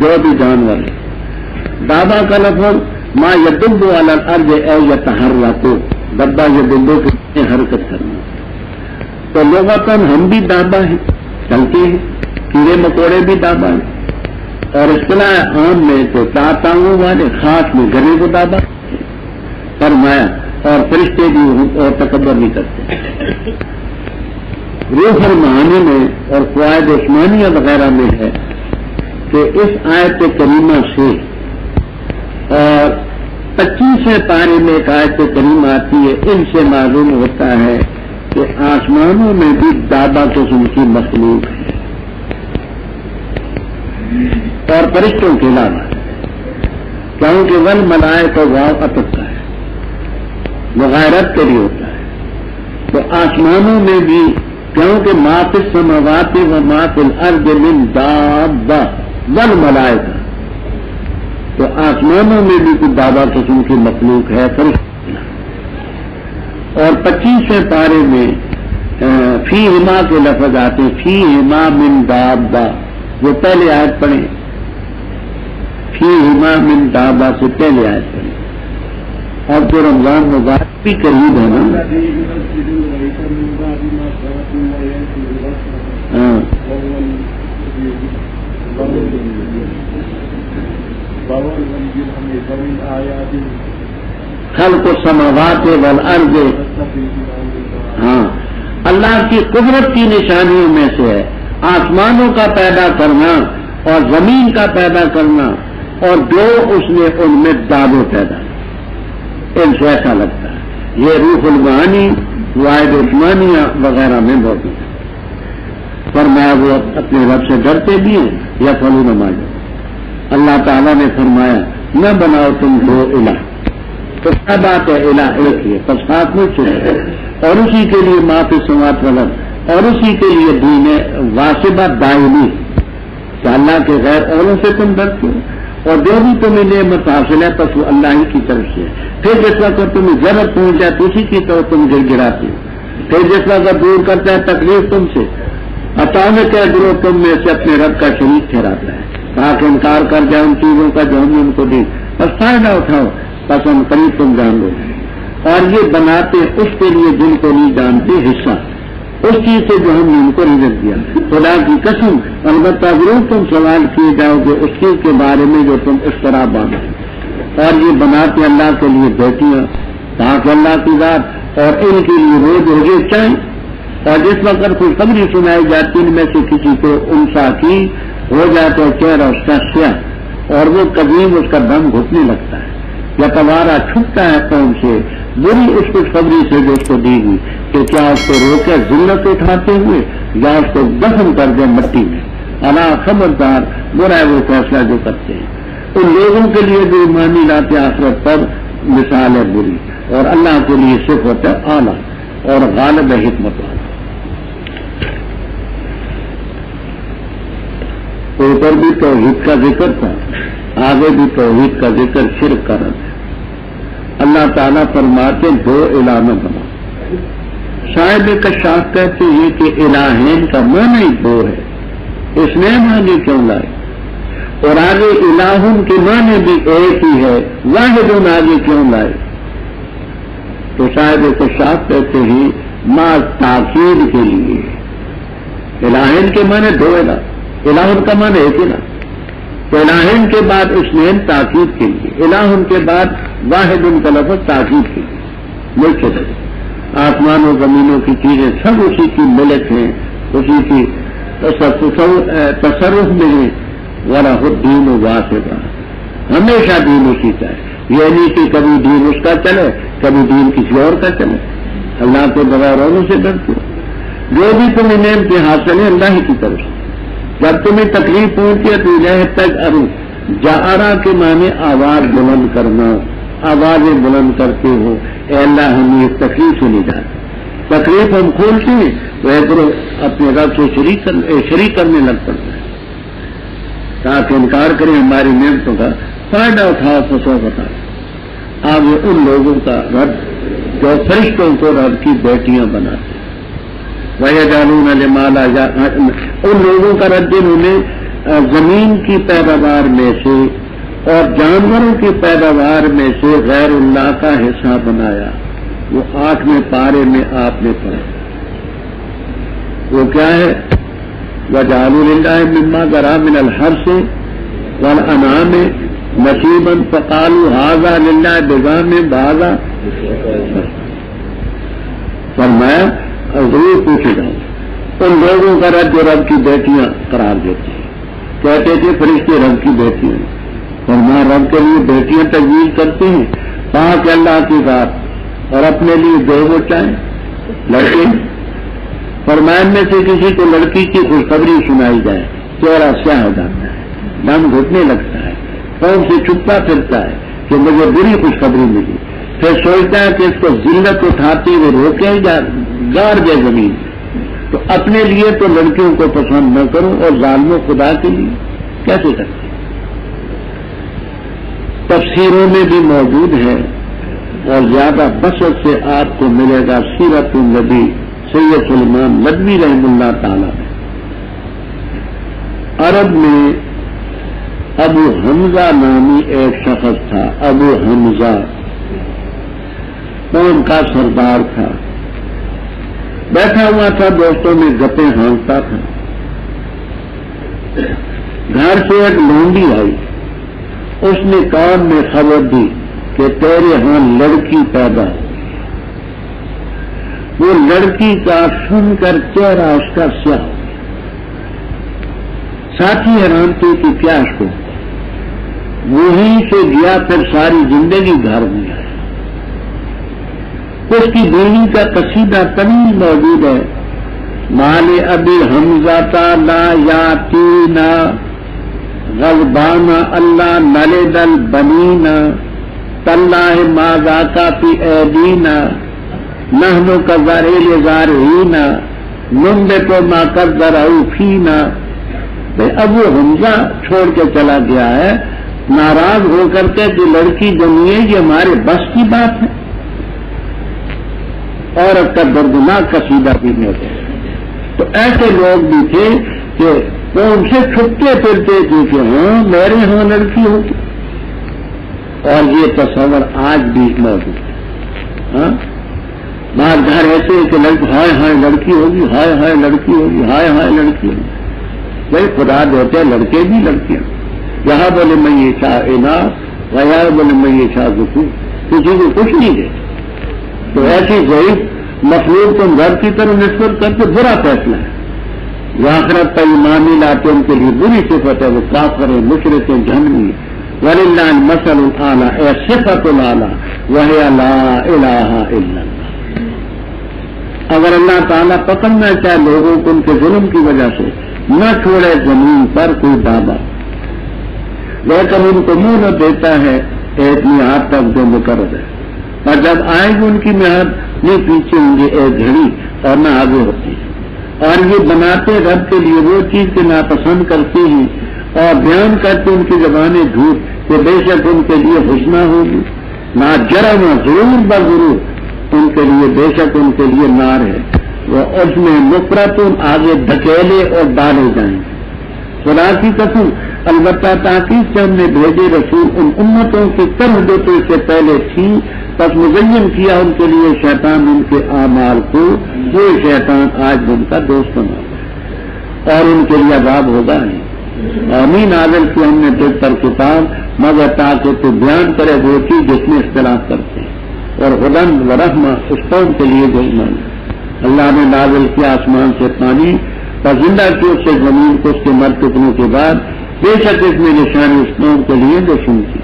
جو بھی جانور ہے. دابا کا لفظ ماں یدب والا ارض اے یتحرک، دبا یدبوں کے حرکت کرنا. تو لغتاً ہم بھی دابا ہیں، چلتے ہیں. کیڑے مکوڑے بھی دابا ہیں. اور اصطلاح عام میں تو چار ٹانگوں والے، خاص میں گلے کو دابا فرمایا. اور فرشتے بھی اور تکبر نہیں کرتے. روح المعانی میں اور قواعد عثمانیہ وغیرہ میں ہے کہ اس آیت کریمہ سے اور 25ویں پارے میں ایک آیت کریمہ آتی ہے، ان سے معلوم ہوتا ہے کہ آسمانوں میں بھی دابا قسم کی مخلوق ہے اور فرشتوں کے علاوہ، کیونکہ ول ملائکہ واو عطف کا ہے، مغایرت کے لیے ہوتا ہے. تو آسمانوں میں بھی کیونکہ ما فی السماوات و ما فی الارض من دابہ والملائکہ، تو آسمانوں میں بھی کچھ دابا قسم کی مخلوق ہے فرشتے. اور 25ویں پارے میں فی ہما کے لفظ آتے، فی ہما من دابہ، وہ پہلے آیت پڑھیں، فی ہما من دابہ سے پہلے آیت پڑھیں. اور جو رمضان مبارک بھی قریب ہے نا، ہاں خلق السماوات والارض، ہاں اللہ کی قدرت کی نشانیوں میں سے ہے آسمانوں کا پیدا کرنا اور زمین کا پیدا کرنا، اور جو اس نے ان میں دابے پیدا ان سے ایسا لگتا ہے. یہ روح المعانی قواعد عثمانیہ وغیرہ میں موجود ہے. فرمایا وہ اپنے رب سے ڈرتے بھی ہیں یا فلو نماز. اللہ تعالیٰ نے فرمایا نہ بناؤ تم دو الہ، تو کیا بات ہے الہ ایک ہی ہے، پر ساتھ میں چلے، اور اسی کے لیے معافی سماعت ولد، اور اسی کے لیے دین واسبہ دائمی کہ اللہ کے غیر اوروں سے تم ڈرتے ہو، اور جو بھی تمہیں نعمت حاصل ہے بس وہ اللہ ہی کی طرف سے ہے. پھر جس وقت تمہیں ضرورت پہنچ جائے تو اسی کی طرف تم گر گراتے ہو. پھر جس وقت دور کرتا ہے تکلیف تم سے، اچانک گروہ تم میں سے اپنے رب کا شریک ٹھہراتا ہے تاکہ انکار کر جائے ان چیزوں کا جو ہم نے ان کو دی، بس فائدہ اٹھاؤ پسند قریب تم جان لو. اور یہ بناتے اس کے لیے جن کو نہیں جانتے حصہ اس چیز سے جو ہم نے ان کو رزق دیا. خدا کی قسم البتہ ضرور تم سوال کیے جاؤ گے اس چیز کے بارے میں جو تم اس طرح باندھو. اور یہ بناتے اللہ کے لیے بیٹیاں تاکہ اللہ کی ذات اور ان کے لیے روز روزے چاہیں. اور جس وقت کوئی خبری سنائی جاتی ان میں سے کسی کو انسا کی ہو جائے تو چہرہ اس کا سیاہ اور وہ قدیم اس کا دم گھٹنے لگتا ہے یا توارا چھٹتا ہے قوم سے بری اس خوشخبری سے جو اس کو دی گئی کہ کیا اس کو روکے ذلت اٹھاتے ہوئے یا اس کو دفن کر دے مٹی میں. اللہ خبردار برا ہے وہ فیصلہ جو کرتے ہیں. ان لوگوں کے لیے جو ایمانی لاتے آخرت پر مثال ہے بری، اور اللہ کے لیے صفت ہے اعلیٰ اور غالب ہے حکمت والا. اوپر بھی توحید کا ذکر تھا، آگے بھی توحید کا ذکر، شرک کا رد ہے. اللہ تعالیٰ فرماتے دو الہ نہ بنا، صاحب کشاف کہتے ہیں کہ الہین کا معنی دو ہے، اس نے معنی کیوں لائے؟ اور آگے الہن کے معنی بھی ایک ہی ہے، واحدن آگے کیوں لائے؟ تو صاحب کشاف کہتے ہیں ما تاکید کے لیے الہین کے معنی دو الہن کا معنی ایک الہ، تو الہین کے بعد اسنین تاکید کے لیے، الہن کے بعد واحد ان کا لفظ تاکید کے لیے ملک ہے۔ آسمان و زمینوں کی چیزیں سب اسی کی ملک ہیں، اسی کی تصرف میں ہیں، وَلَهُ الدِّينُ وَاسِطًا، ہمیشہ دین اسی کا ہے، یہ نہیں کہ کبھی دین اس کا چلے کبھی دین کسی اور کا چلے۔ اللہ کے بغیر اوروں سے ڈرتے ہو، جو بھی تمہیں نعمتیں حاصل ہیں اللہ ہی کی طرف سے۔ جب تمہیں تکلیف پہنچی ہے تو الہ تجأروا، جارا کے معنی آواز بلند کرنا، آوازیں بلند کرتے ہو، اے اللہ ہمیں اس تکلیف سے نجات، تکلیف ہم کھولتے ہیں تو ادھر اپنے رب سے شریک کرنے لگ پڑتا ہے، تاکہ انکار کریں ہماری نعمتوں کا فائدہ اٹھاؤ فسو بتا۔ آگے ان لوگوں کا رد جو فرشتوں کو رب کی بیٹیاں بناتے ہیں، وَيَجْعَلُونَ لِمَا لَا ان لوگوں کا رد جنہوں نے زمین کی پیداوار میں سے اور جانوروں کی پیداوار میں سے غیر اللہ کا حصہ بنایا۔ وہ 8ویں پارے میں آپ نے پڑھا، وہ کیا ہے؟ وَجَعَلُوا لِلَّهِ مِمَّا ذَرَأَ مِنَ الْحَرْثِ وَالْأَنْعَامِ نَصِيبًا فَقَالُوا هَذَا لِلَّهِ بِزَعْمِهِمْ وَهَذَا، فرمایا اور ضرور پوچھے گا ان لوگوں کا رد جو رب کی بیٹیاں قرار دیتے ہیں، کہتے تھے فرشتے رب کی بیٹیاں، فرمایا رب کے لیے بیٹیاں تجویز کرتے ہیں پاک اللہ کی ذات، اور اپنے لیے جو وہ چاہیں لڑکے۔ فرمایا میں سے کسی کو لڑکی کی خوشخبری سنائی جائے چہرہ سیاہ ہو جاتا ہے، دم گھٹنے لگتا ہے، قوم سے چھپتا پھرتا ہے کہ مجھے بری خوشخبری ملی، پھر سوچتا ہے کہ اس کو ذلت اٹھاتے ہوئے روکے گار دے زمین، تو اپنے لیے تو لڑکیوں کو پسند نہ کروں اور ظالموں خدا کے لیے کیسے کرتے؟ تفسیروں میں بھی موجود ہے اور زیادہ بسط سے آپ کو ملے گا سیرت النبی سید سلیمان ندوی رحم اللہ تعالی میں۔ عرب میں ابو حمزہ نامی ایک شخص تھا، ابو حمزہ قوم کا سردار تھا، بیٹھا ہوا تھا دوستوں میں گپیں ہانکتا تھا، گھر سے ایک لونڈی آئی، اس نے کان میں خبر دی کہ تیرے ہاں لڑکی پیدا ہوئی۔ وہ لڑکی کا سن کر چہرہ اس کا سیاہ ہو گیا، ساتھی حیران تھے کہ کیا اس کو، وہیں سے گیا پھر ساری زندگی گھر میں آیا۔ اس کی بیوی کا قصیدہ طویل موجود ہے، مال ابی حمزہ لا یاتینا غضبان اللہ نلد البنینا تاللہ ما ذاکا فی ایدینا نحن کذریل زارعینا ننبت ما قدروا فینا۔ ابو حمزہ چھوڑ کے چلا گیا ہے ناراض ہو کر کے جو لڑکی جمی ہے یہ ہمارے بس کی بات ہے، عورت کا دردناک قصیدہ بھی میں تھے۔ تو ایسے لوگ بھی تھے کہ وہ ان سے چھپتے پھرتے تھے کہ ہاں میرے ہاں لڑکی ہوگی، اور یہ تصور آج بھی موجود ہے۔ ہاں بعض گھر ایسے کہ ہائے ہائے لڑکی ہوگی، ہائے ہائے لڑکی ہوگی، ہائے ہائے لڑکی ہوگی۔ بھائی خدا دیتے ہیں لڑکے بھی لڑکیاں، یہاں بولے میں یہ شاہ اناث وہاں بولے میں یہ شاہ ذکور، کسی کو کچھ نہیں دے۔ تو ایسی ضعیف مخلوق تم گھر کی طرف نسبت کرتے برا فیصلہ ہے، وہ آخرت پر ایمان نہیں لاتے ان کے لیے بری صفت ہے، وہ کافر ہیں، مشرک ہیں، جہنمی۔ وللہ المثل الاعلی، اے صفت الاعلی وہی لا الہ الا اللہ۔ اگر اللہ تعالیٰ پکڑنا چاہے لوگوں کو ان کے ظلم کی وجہ سے نہ چھوڑے زمین پر کوئی دعویٰ، لیکن ان کو منہ نہ دیتا ہے ایک میعاد تک جو مقرر ہے، اور جب آئے گی ان کی میعاد نہیں پیچھے ہوں گے ایک گھڑی اور نہ آگے ہوتی ہے۔ اور یہ بناتے رب کے لیے وہ چیز کے ناپسند کرتے ہیں اور بیان کرتے ان کی زبانیں جھوٹ کہ بے شک ان کے لیے حسنہ ہوگی، نہ جرم ضرور بضرور ان کے لیے بے شک ان کے لیے نار ہے، وہ اس میں مفرتن آگے دھکیلے اور ڈالے جائیں گے۔ خدا کی قسم، البتہ تحقیق سے ہم نے بھیجے رسول ان امتوں کی طرح جو تو اس سے پہلے تھی، بس مزین کیا ان کے لیے شیطان ان کے اعمال کو، وہ شیطان آج ان کا دوست بنا اور ان کے لیے عذاب ہوگا نہیں۔ آمین نازل کی ہم نے تجھ پر کتاب مگر تاکہ تو بیان کرے وہ چیز جس میں اختلاف کرتے ہیں، اور ہدن و رحمہ اس قوم کے لیے جو ایمان۔ اللہ نے نازل کیا آسمان سے پانی اور زندہ کی اس سے زمین کو اس کے مر چکنے کے بعد، بے شک اس میں نشانی اس قوم کے لیے جو سنتی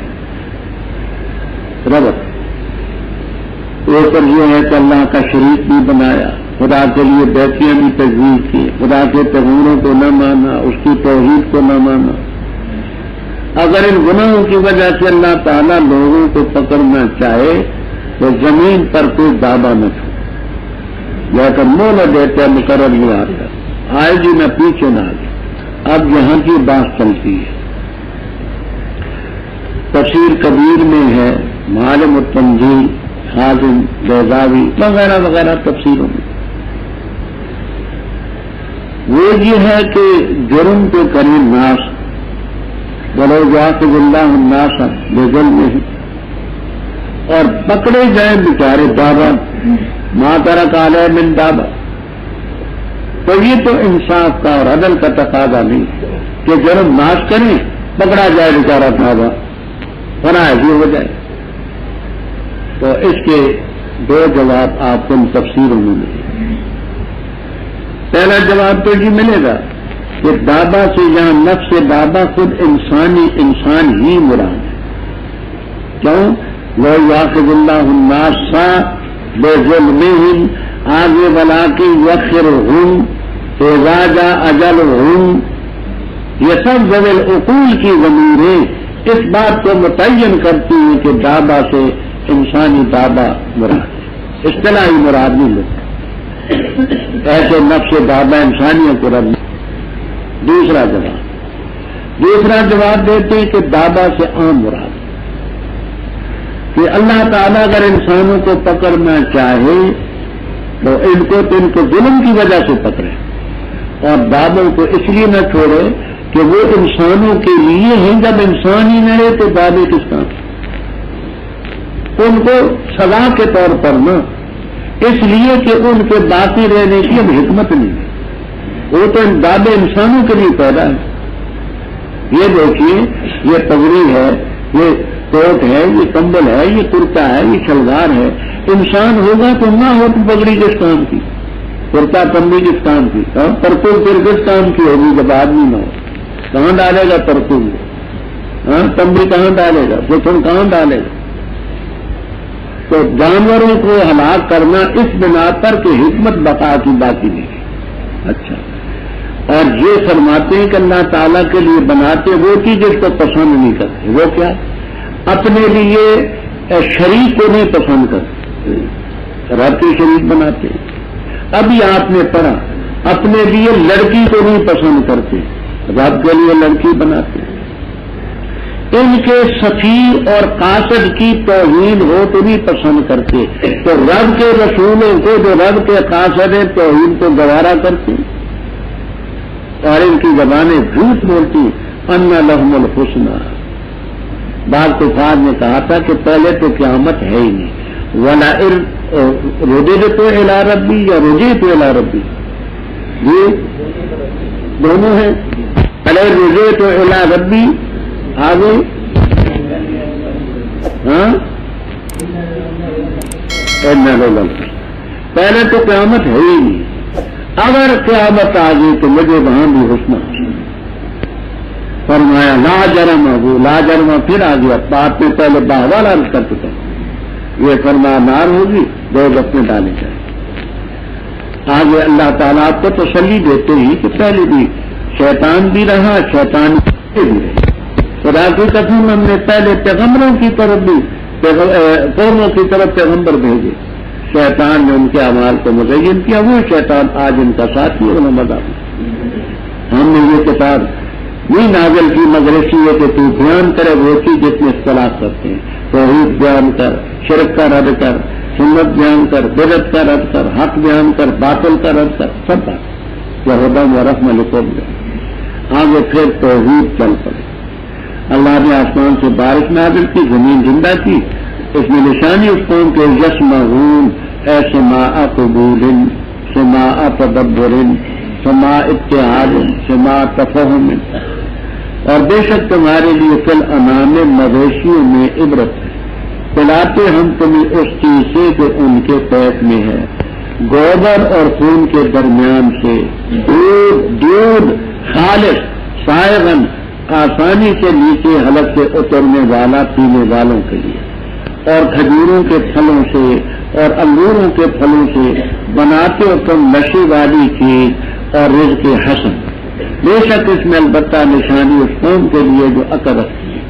ربط۔ اوپر یہ ہے کہ اللہ کا شریک بھی بنایا، خدا کے لیے بیٹیاں بھی تجویز کی، خدا کے پیغمبروں کو نہ مانا، اس کی توحید کو نہ مانا۔ اگر ان گناہوں کی وجہ سے اللہ تعالیٰ لوگوں کو پکڑنا چاہے تو زمین پر کوئی دعویٰ نہ چھو، لیکن مولا دیتا مقرر نہیں آتا، آئے جی نہ پیچھے نہ آگے۔ اب یہاں کی بات چلتی ہے، تفسیر کبیر میں ہے، معالم التنزیل، حازم بیضاوی وغیرہ وغیرہ تفسیروں میں وہ یہ ہے کہ جرم کے کریں ناس بولو یاخذ اللہ الناس بظلمہم، اور پکڑے جائیں بیچارے دابا ما ترک علیہ من دابا۔ تو یہ تو انصاف کا اور عدل کا تقاضا نہیں کہ جرم ناش کریں، پکڑا جائے بیچارہ دابا، فنا ایسی ہو جائے۔ تو اس کے دو جواب آپ کو تفسیروں میں ملے۔ پہلا جواب تو یہ ملے گا کہ دابا سے جہاں نفس دابا خود انسان ہی مراد ہے۔ کیوں؟ وہ یاخذ اللہ الناس بظلمہم، آگے بلا کے یؤخرہم اذا جاء اجلہم، یہ سب ذوی العقول کی ضمیریں اس بات کو متعین کرتی ہیں کہ دابا سے انسانی دابا مراد ہے، اصطلاحی مراد نہیں لیتے، ایسے نفس دابا انسانیوں کو رد نہیں۔ دوسرا جواب دیتے ہیں کہ دابا سے عام مراد ہے کہ اللہ تعالیٰ اگر انسانوں کو پکڑنا چاہے تو ان کو ظلم کی وجہ سے پکڑے، اور دابوں کو اس لیے نہ چھوڑے کہ وہ انسانوں کے لیے ہیں، جب انسان ہی نہ رہے تو دابے کس کام؟ ان کو سزا کے طور پر نہ، اس لیے کہ ان کے باقی رہنے کی اب حکمت نہیں ہے، وہ تو دابے انسانوں کے لیے پیدا ہے۔ یہ دیکھیے، یہ پگڑی ہے، یہ کوٹ ہے، یہ کمبل ہے، یہ کرتا ہے، یہ شلوار ہے، انسان ہوگا تو نہ ہو تو پگڑی کس کام کی، کرتا کمبل کس کام کی، پرتو پھر کس کام کی ہوگی جب آدمی نہ ہو؟ کہاں ڈالے گا پرتو؟ کمبل کہاں ڈالے گا؟ جسم کہاں ڈالے گا؟ تو جانوروں کو ہلاک کرنا اس بنا پر کہ حکمت بقا کی باقی نہیں۔ اچھا، اور یہ فرماتے ہیں کہ اللہ تعالیٰ کے لیے بناتے وہ چیز جس کو پسند نہیں کرتے، وہ کیا؟ اپنے لیے شریک کو نہیں پسند کرتے، رب کی شریک بناتے ہیں۔ ابھی آپ نے پڑھا، اپنے لیے لڑکی کو نہیں پسند کرتے، رب کے لیے لڑکی بناتے ہیں۔ ان کے سفیر اور قاصد کی توہین ہو تو نہیں پسند کرتے، تو رب کے رسولوں کو جو رب کے قاصد ہیں توہین کو گوارا کرتے ہیں، اور ان کی زبانیں جھوٹ بولتی۔ ان لہم الحسنی، بعض کفار نے کہا تھا کہ پہلے تو قیامت ہے ہی نہیں، ولئن رددت الی ربی یا رجعت الی ربی، یہ دونوں ہیں۔ ولئن رجعت الی ربی آگے، پہلے تو قیامت ہے ہی نہیں، اگر قیامت آ گئی تو مجھے وہاں بھی حسنہ فرمایا۔ لا جرم، وہ لا جرم پھر آ گیا، بات میں پہلے باہوال عرض کر چکا، یہ فرمایا نار ہوگی، دو وقت میں ڈالے جائے۔ آگے اللہ تعالیٰ آپ کو تسلی دیتے ہی کہ پہلے بھی شیطان بھی رہا، شیطان بھی رہے۔ خدا کی قسم ہم نے پہلے پیغمبروں کی طرف بھی قوموں کی طرف پیغمبر بھیجے، شیطان نے ان کے اعمال کو مزین کیا، وہ شیطان آج ان کا ساتھی ہے۔ ہم نے یہ کتاب نہیں نازل کی مگر اس لیے کہ تو بیان کرے وہ چیز جس میں اختلاف کرتے ہیں، توحید بیان کر، شرک کا رد کر، سنت بیان کر، بدعت کا رد کر، حق بیان کر، باطل کا رد کر، سب بات یا ہدی و رحمۃ لقوم آگے پھر توحید چل پڑے. اللہ نے آسمان سے بارش نازل کی، زمین زندہ کی. اس میں نشانی اس قوم کے یسمعون اے سماع قبول، سماع تدبر، سماع اتحاد، سماع تفہم. اور بے شک تمہارے لیے فی الانعام مویشیوں میں عبرت ہے. پلاتے ہم تمہیں اس چیز سے جو ان کے پیٹ میں ہے، گوبر اور خون کے درمیان سے، دودھ خالص سائغن آسانی سے نیچے حلق سے اترنے والا پینے والوں کے لیے، اور کھجوروں کے پھلوں سے اور انگوروں کے پھلوں سے بناتے ہو تم نشے والی چیز اور رزق حسن. بے شک اس میں البتہ نشانی اس قوم کے لیے جو عقل رکھتی ہے.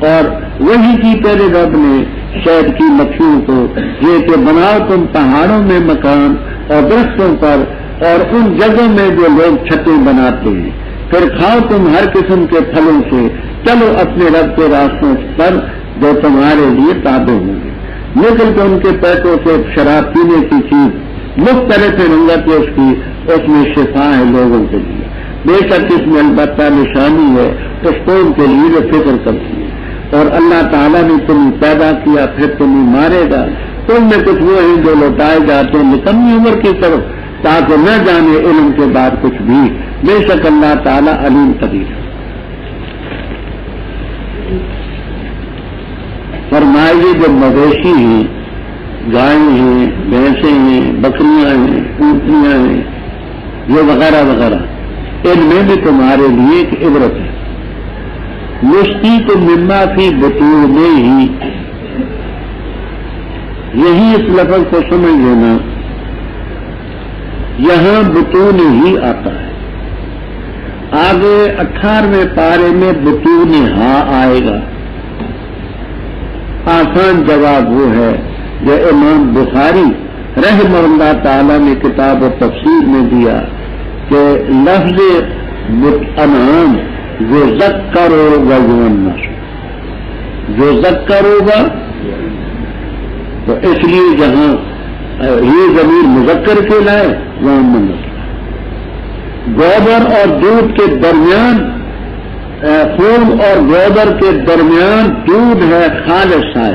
اور وہی کی تیرے رب نے شہد کی مکھیوں کو یہ کہ بناؤ تم پہاڑوں میں مکان اور درختوں پر اور ان جگہوں میں جو لوگ چھتیں بناتے ہیں، پھر کھاؤ تم ہر قسم کے پھلوں سے، چلو اپنے رب کے راستوں پر جو تمہارے لیے تابع ہوں گے. نکل کے ان کے پیٹوں سے شراب پینے کی چیز مختلف رنگت اس میں شفا ہے لوگوں کے لیے. بے شک اس میں البتہ نشانی ہے اس قوم کے لیے جو فکر کرتی ہے. اور اللہ تعالیٰ نے تمہیں پیدا کیا پھر تمہیں مارے گا. تم میں کچھ وہ ہیں جو لوٹائے جاتے ہیں نکمی عمر کی طرف تاکہ نہ جانے علم کے بعد کچھ بھی. بے شک اللہ تعالیٰ علیم قدیر. فرمائیے جو مویشی ہیں، گائیں ہیں، بھینسیں ہیں، بکریاں ہیں، اونٹنیاں ہیں، یہ وغیرہ وغیرہ، ان میں بھی تمہارے لیے ایک عبرت ہے. مشتی تو مما فی بطون میں ہی، یہی اس لفظ کو سمجھ لینا، یہاں بطون ہی آتا ہے. آگے 18ویں پارے میں بطون ہاں آئے گا. آسان جواب وہ ہے جو امام بخاری رحمہ اللہ تعالی نے کتاب و تفسیر میں دیا کہ لفظ انعام جو ذکر ہوگا جو ذکر ہوگا، تو اس لیے جہاں یہ ضمیر مذکر کے لائے وہاں منت. گوبر اور دودھ کے درمیان، خون اور گوبر کے درمیان دودھ ہے خالص ہے.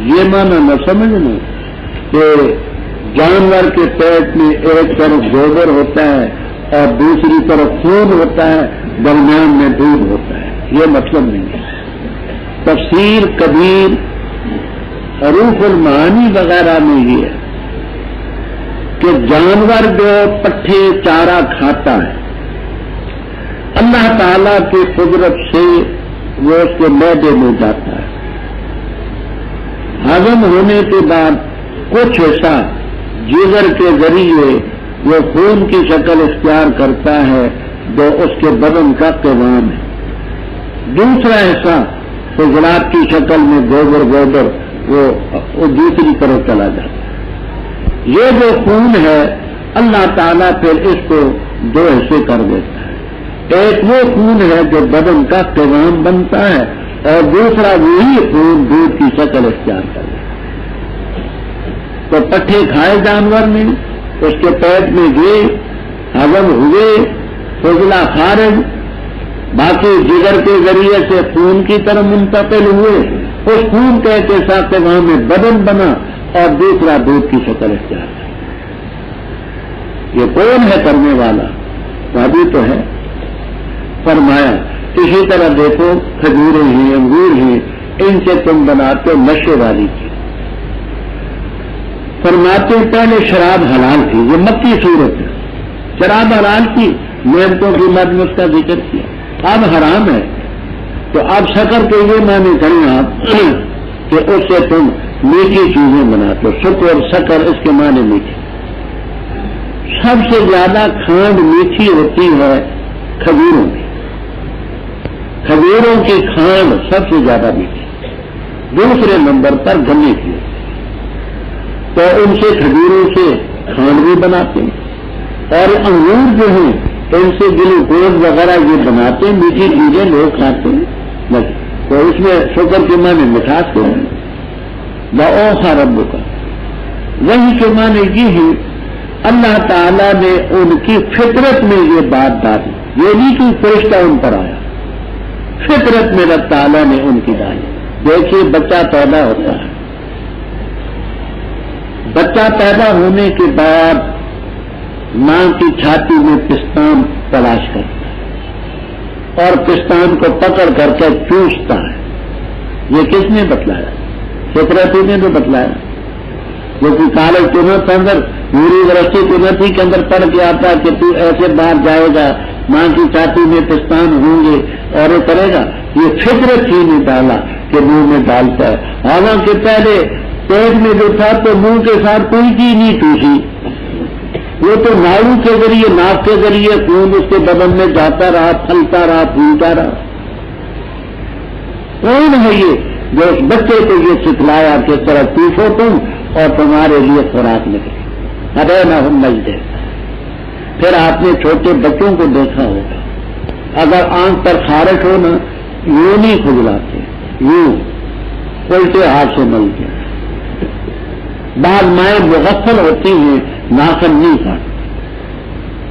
یہ معنی نہ سمجھنا کہ جانور کے پیٹ میں ایک طرف گوبر ہوتا ہے اور دوسری طرف خون ہوتا ہے، درمیان میں دودھ ہوتا ہے، یہ مطلب نہیں ہے. تفسیر کبیر، روح المعانی وغیرہ میں یہ ہے کہ جانور جو پٹھے چارہ کھاتا ہے، اللہ تعالیٰ کی قدرت سے وہ اس کے معدے میں جاتا ہے. ہضم ہونے کے بعد کچھ حصہ جگر کے ذریعے وہ خون کی شکل اختیار کرتا ہے جو اس کے بدن کا قوام ہے. دوسرا حصہ فضلات کی شکل میں گوبر وہ دوسری طرف چلا جاتا ہے. یہ جو خون ہے اللہ تعالیٰ پھر اس کو دو حصے کر دیتا ہے. ایک وہ خون ہے جو بدن کا قوام بنتا ہے اور دوسرا وہی خون دودھ کی شکل اختیار کر دیتا ہے. تو پٹھے کھائے جانور نے، اس کے پیٹ میں گئے، ہضم ہوئے، فضلہ خارج، باقی جگر کے ذریعے سے خون کی طرف منتقل ہوئے. اس خون کے ایسا قوام میں بدن بنا اور دوسرا دودھ کی شکل اختیار کر. یہ کون ہے کرنے والا؟ ابھی تو ہے. فرمایا اسی طرح دیکھو کھجوریں ہیں، انگور ہیں، ان سے تم بناتے نشے والی چیز. فرماتے پہلے شراب حلال تھی، یہ مکی صورت ہے. شراب حلال تھی، نعمتوں کی مد میں اس کا ذکر کیا. اب حرام ہے تو اب شکر کے یہ معنی کریں آپ کہ اس سے تم میٹھی چیزیں بناتے ہو. شکر اس کے معنی میٹھی. سب سے زیادہ کھانڈ میٹھی ہوتی ہے کھجوروں میں. کھجوروں کی کھانڈ سب سے زیادہ میٹھی. دوسرے نمبر پر گنے کی ہوتی ہے. تو ان سے کھجوروں سے کھانڈ بھی بناتے ہیں. اور انگور جو ہیں ان سے گلوکوز وغیرہ یہ بناتے ہیں، میٹھی چیزیں لوگ کھاتے ہیں. بس تو اس میں شکر کے معنی مٹھاس کو بہت رب کا وہی کے معنی یہ ہے اللہ تعالیٰ نے ان کی فطرت میں یہ بات ڈالی، یہ نہیں کہ فرشتہ ان پر آیا، فطرت میں رب تعالیٰ نے ان کی ڈالی۔ دیکھیے بچہ پیدا ہوتا ہے، بچہ پیدا ہونے کے بعد ماں کی چھاتی میں پستان تلاش کرتا ہے اور پستان کو پکڑ کر کے چوستا ہے۔ یہ کس نے بتلایا؟ فطرت نے تو بتلایا۔ جو کوئی کالج تو نہ تھا اندر، یونیورسٹی تو نہ تھی کہ اندر پڑھ کے آتا کہ تو ایسے باہر جائے گا، ماں کی چھاتی میں پستان ہوں گے اور یہ کرے گا۔ یہ فطرت ہی نہیں ڈالا کہ منہ میں ڈالتا ہے، حالانکہ پہلے پیٹ میں جو تھا تو منہ کے ساتھ کوئی چیز نہیں ٹوسی، وہ تو ناڑو کے ذریعے، ناک کے ذریعے خون اس کے بدن میں جاتا رہا، پھلتا رہا، پھولتا رہا۔ کون ہے یہ جو اس بچے کو یہ سکھلایا کہ اس طرح ٹوسو تم اور تمہارے لیے خوراک نکلے؟ ارے نہ ہم نہیں دے۔ پھر آپ نے چھوٹے بچوں کو دیکھا ہوگا، اگر آنکھ پر خارش ہو نا، یوں نہیں کھجلاتے، یوں الٹے ہاتھ سے ملتے ہیں۔ بعض مائیں مغفل ہوتی ہیں، ناخن نہیں کاٹتی۔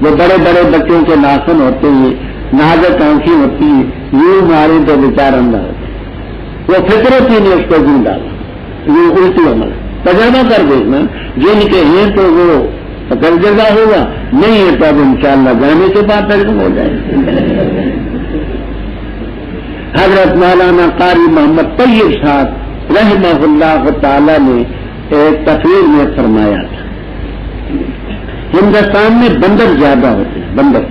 جو بڑے بڑے بچوں کے ناخن ہوتے ہیں، نازک آنکھیں ہوتی ہیں، یوں مارے تو بیچار اندھا ہوتا ہے۔ وہ فطرت ہی نے اس کو یوں ڈالا، یہ الٹی عمل۔ تجربہ کر دیکھنا، جن کے ہیں تو وہ تجربہ ہوگا، نہیں ہے تو اب انشاءاللہ جانے کے بعد تجربہ ہو جائے گا۔ حضرت مولانا قاری محمد طیب صاحب رحمہ اللہ تعالی نے ایک تقریر میں فرمایا تھا، ہندوستان میں بندر زیادہ ہوتے ہیں، بندر۔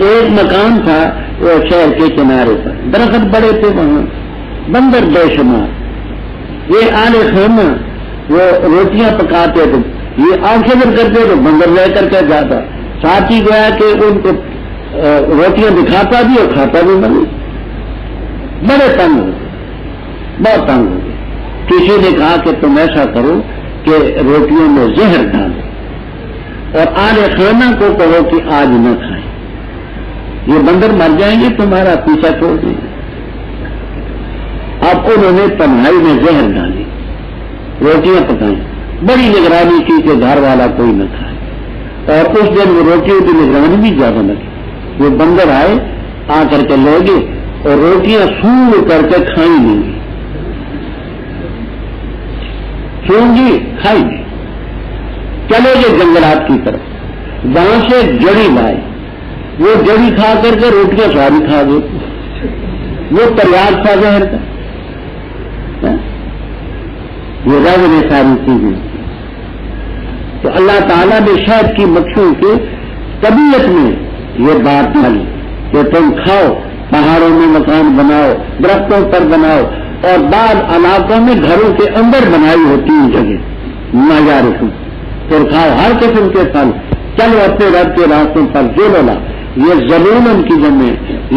ایک مکان تھا وہ شہر کے کنارے پر، درخت بڑے تھے، وہاں بندر بے شمار۔ یہ آل خانہ وہ روٹیاں پکاتے تھے، یہ آنکھیں بند کرتے تو بندر لے کر کے جاتا، ساتھ ہی گویا کہ ان کو روٹیاں دکھاتا بھی اور کھاتا بھی نہیں۔ بڑے تنگ ہو گئے، بہت تنگ ہو گئے۔ کسی نے کہا کہ تم ایسا کرو کہ روٹیوں میں زہر ڈالو اور آل خانہ کو کہو کہ آج نہ کھائیں، یہ بندر مر جائیں گے، تمہارا پیچھا چھوڑ دیں گے۔ اب انہوں نے تنہائی میں زہر ڈالی، روٹیاں پکائیں، بڑی نگرانی کی کہ گھر والا کوئی نہ کھائے، اور اس دن وہ روٹیوں کی نگرانی بھی زیادہ نہ کی۔ وہ بندر آئے، آ کر کے لے گئے اور روٹیاں سونگ کر کے کھائی نہیں گی، سونگی کھائی نہیں۔ چلے گئے جنگلات کی طرف، وہاں سے جڑی لائے، وہ جڑی کھا کر کے روٹیاں ساری کھا گئے، وہ تریاق تھا زہر کا۔ یہ رب نے ساری چیزیں، تو اللہ تعالیٰ نے شہد کی مکھیوں کے طبیعت میں یہ بات ڈالی کہ تم کھاؤ، پہاڑوں میں مکان بناؤ، درختوں پر بناؤ، اور بعض علاقوں میں گھروں کے اندر بنائی ہوتی ہیں جگہ ناجارکوں، پھر کھاؤ ہر قسم کے پھل، چلو اپنے رب کے راستوں پر جو لولا۔ یہ ضرورن کی جمع،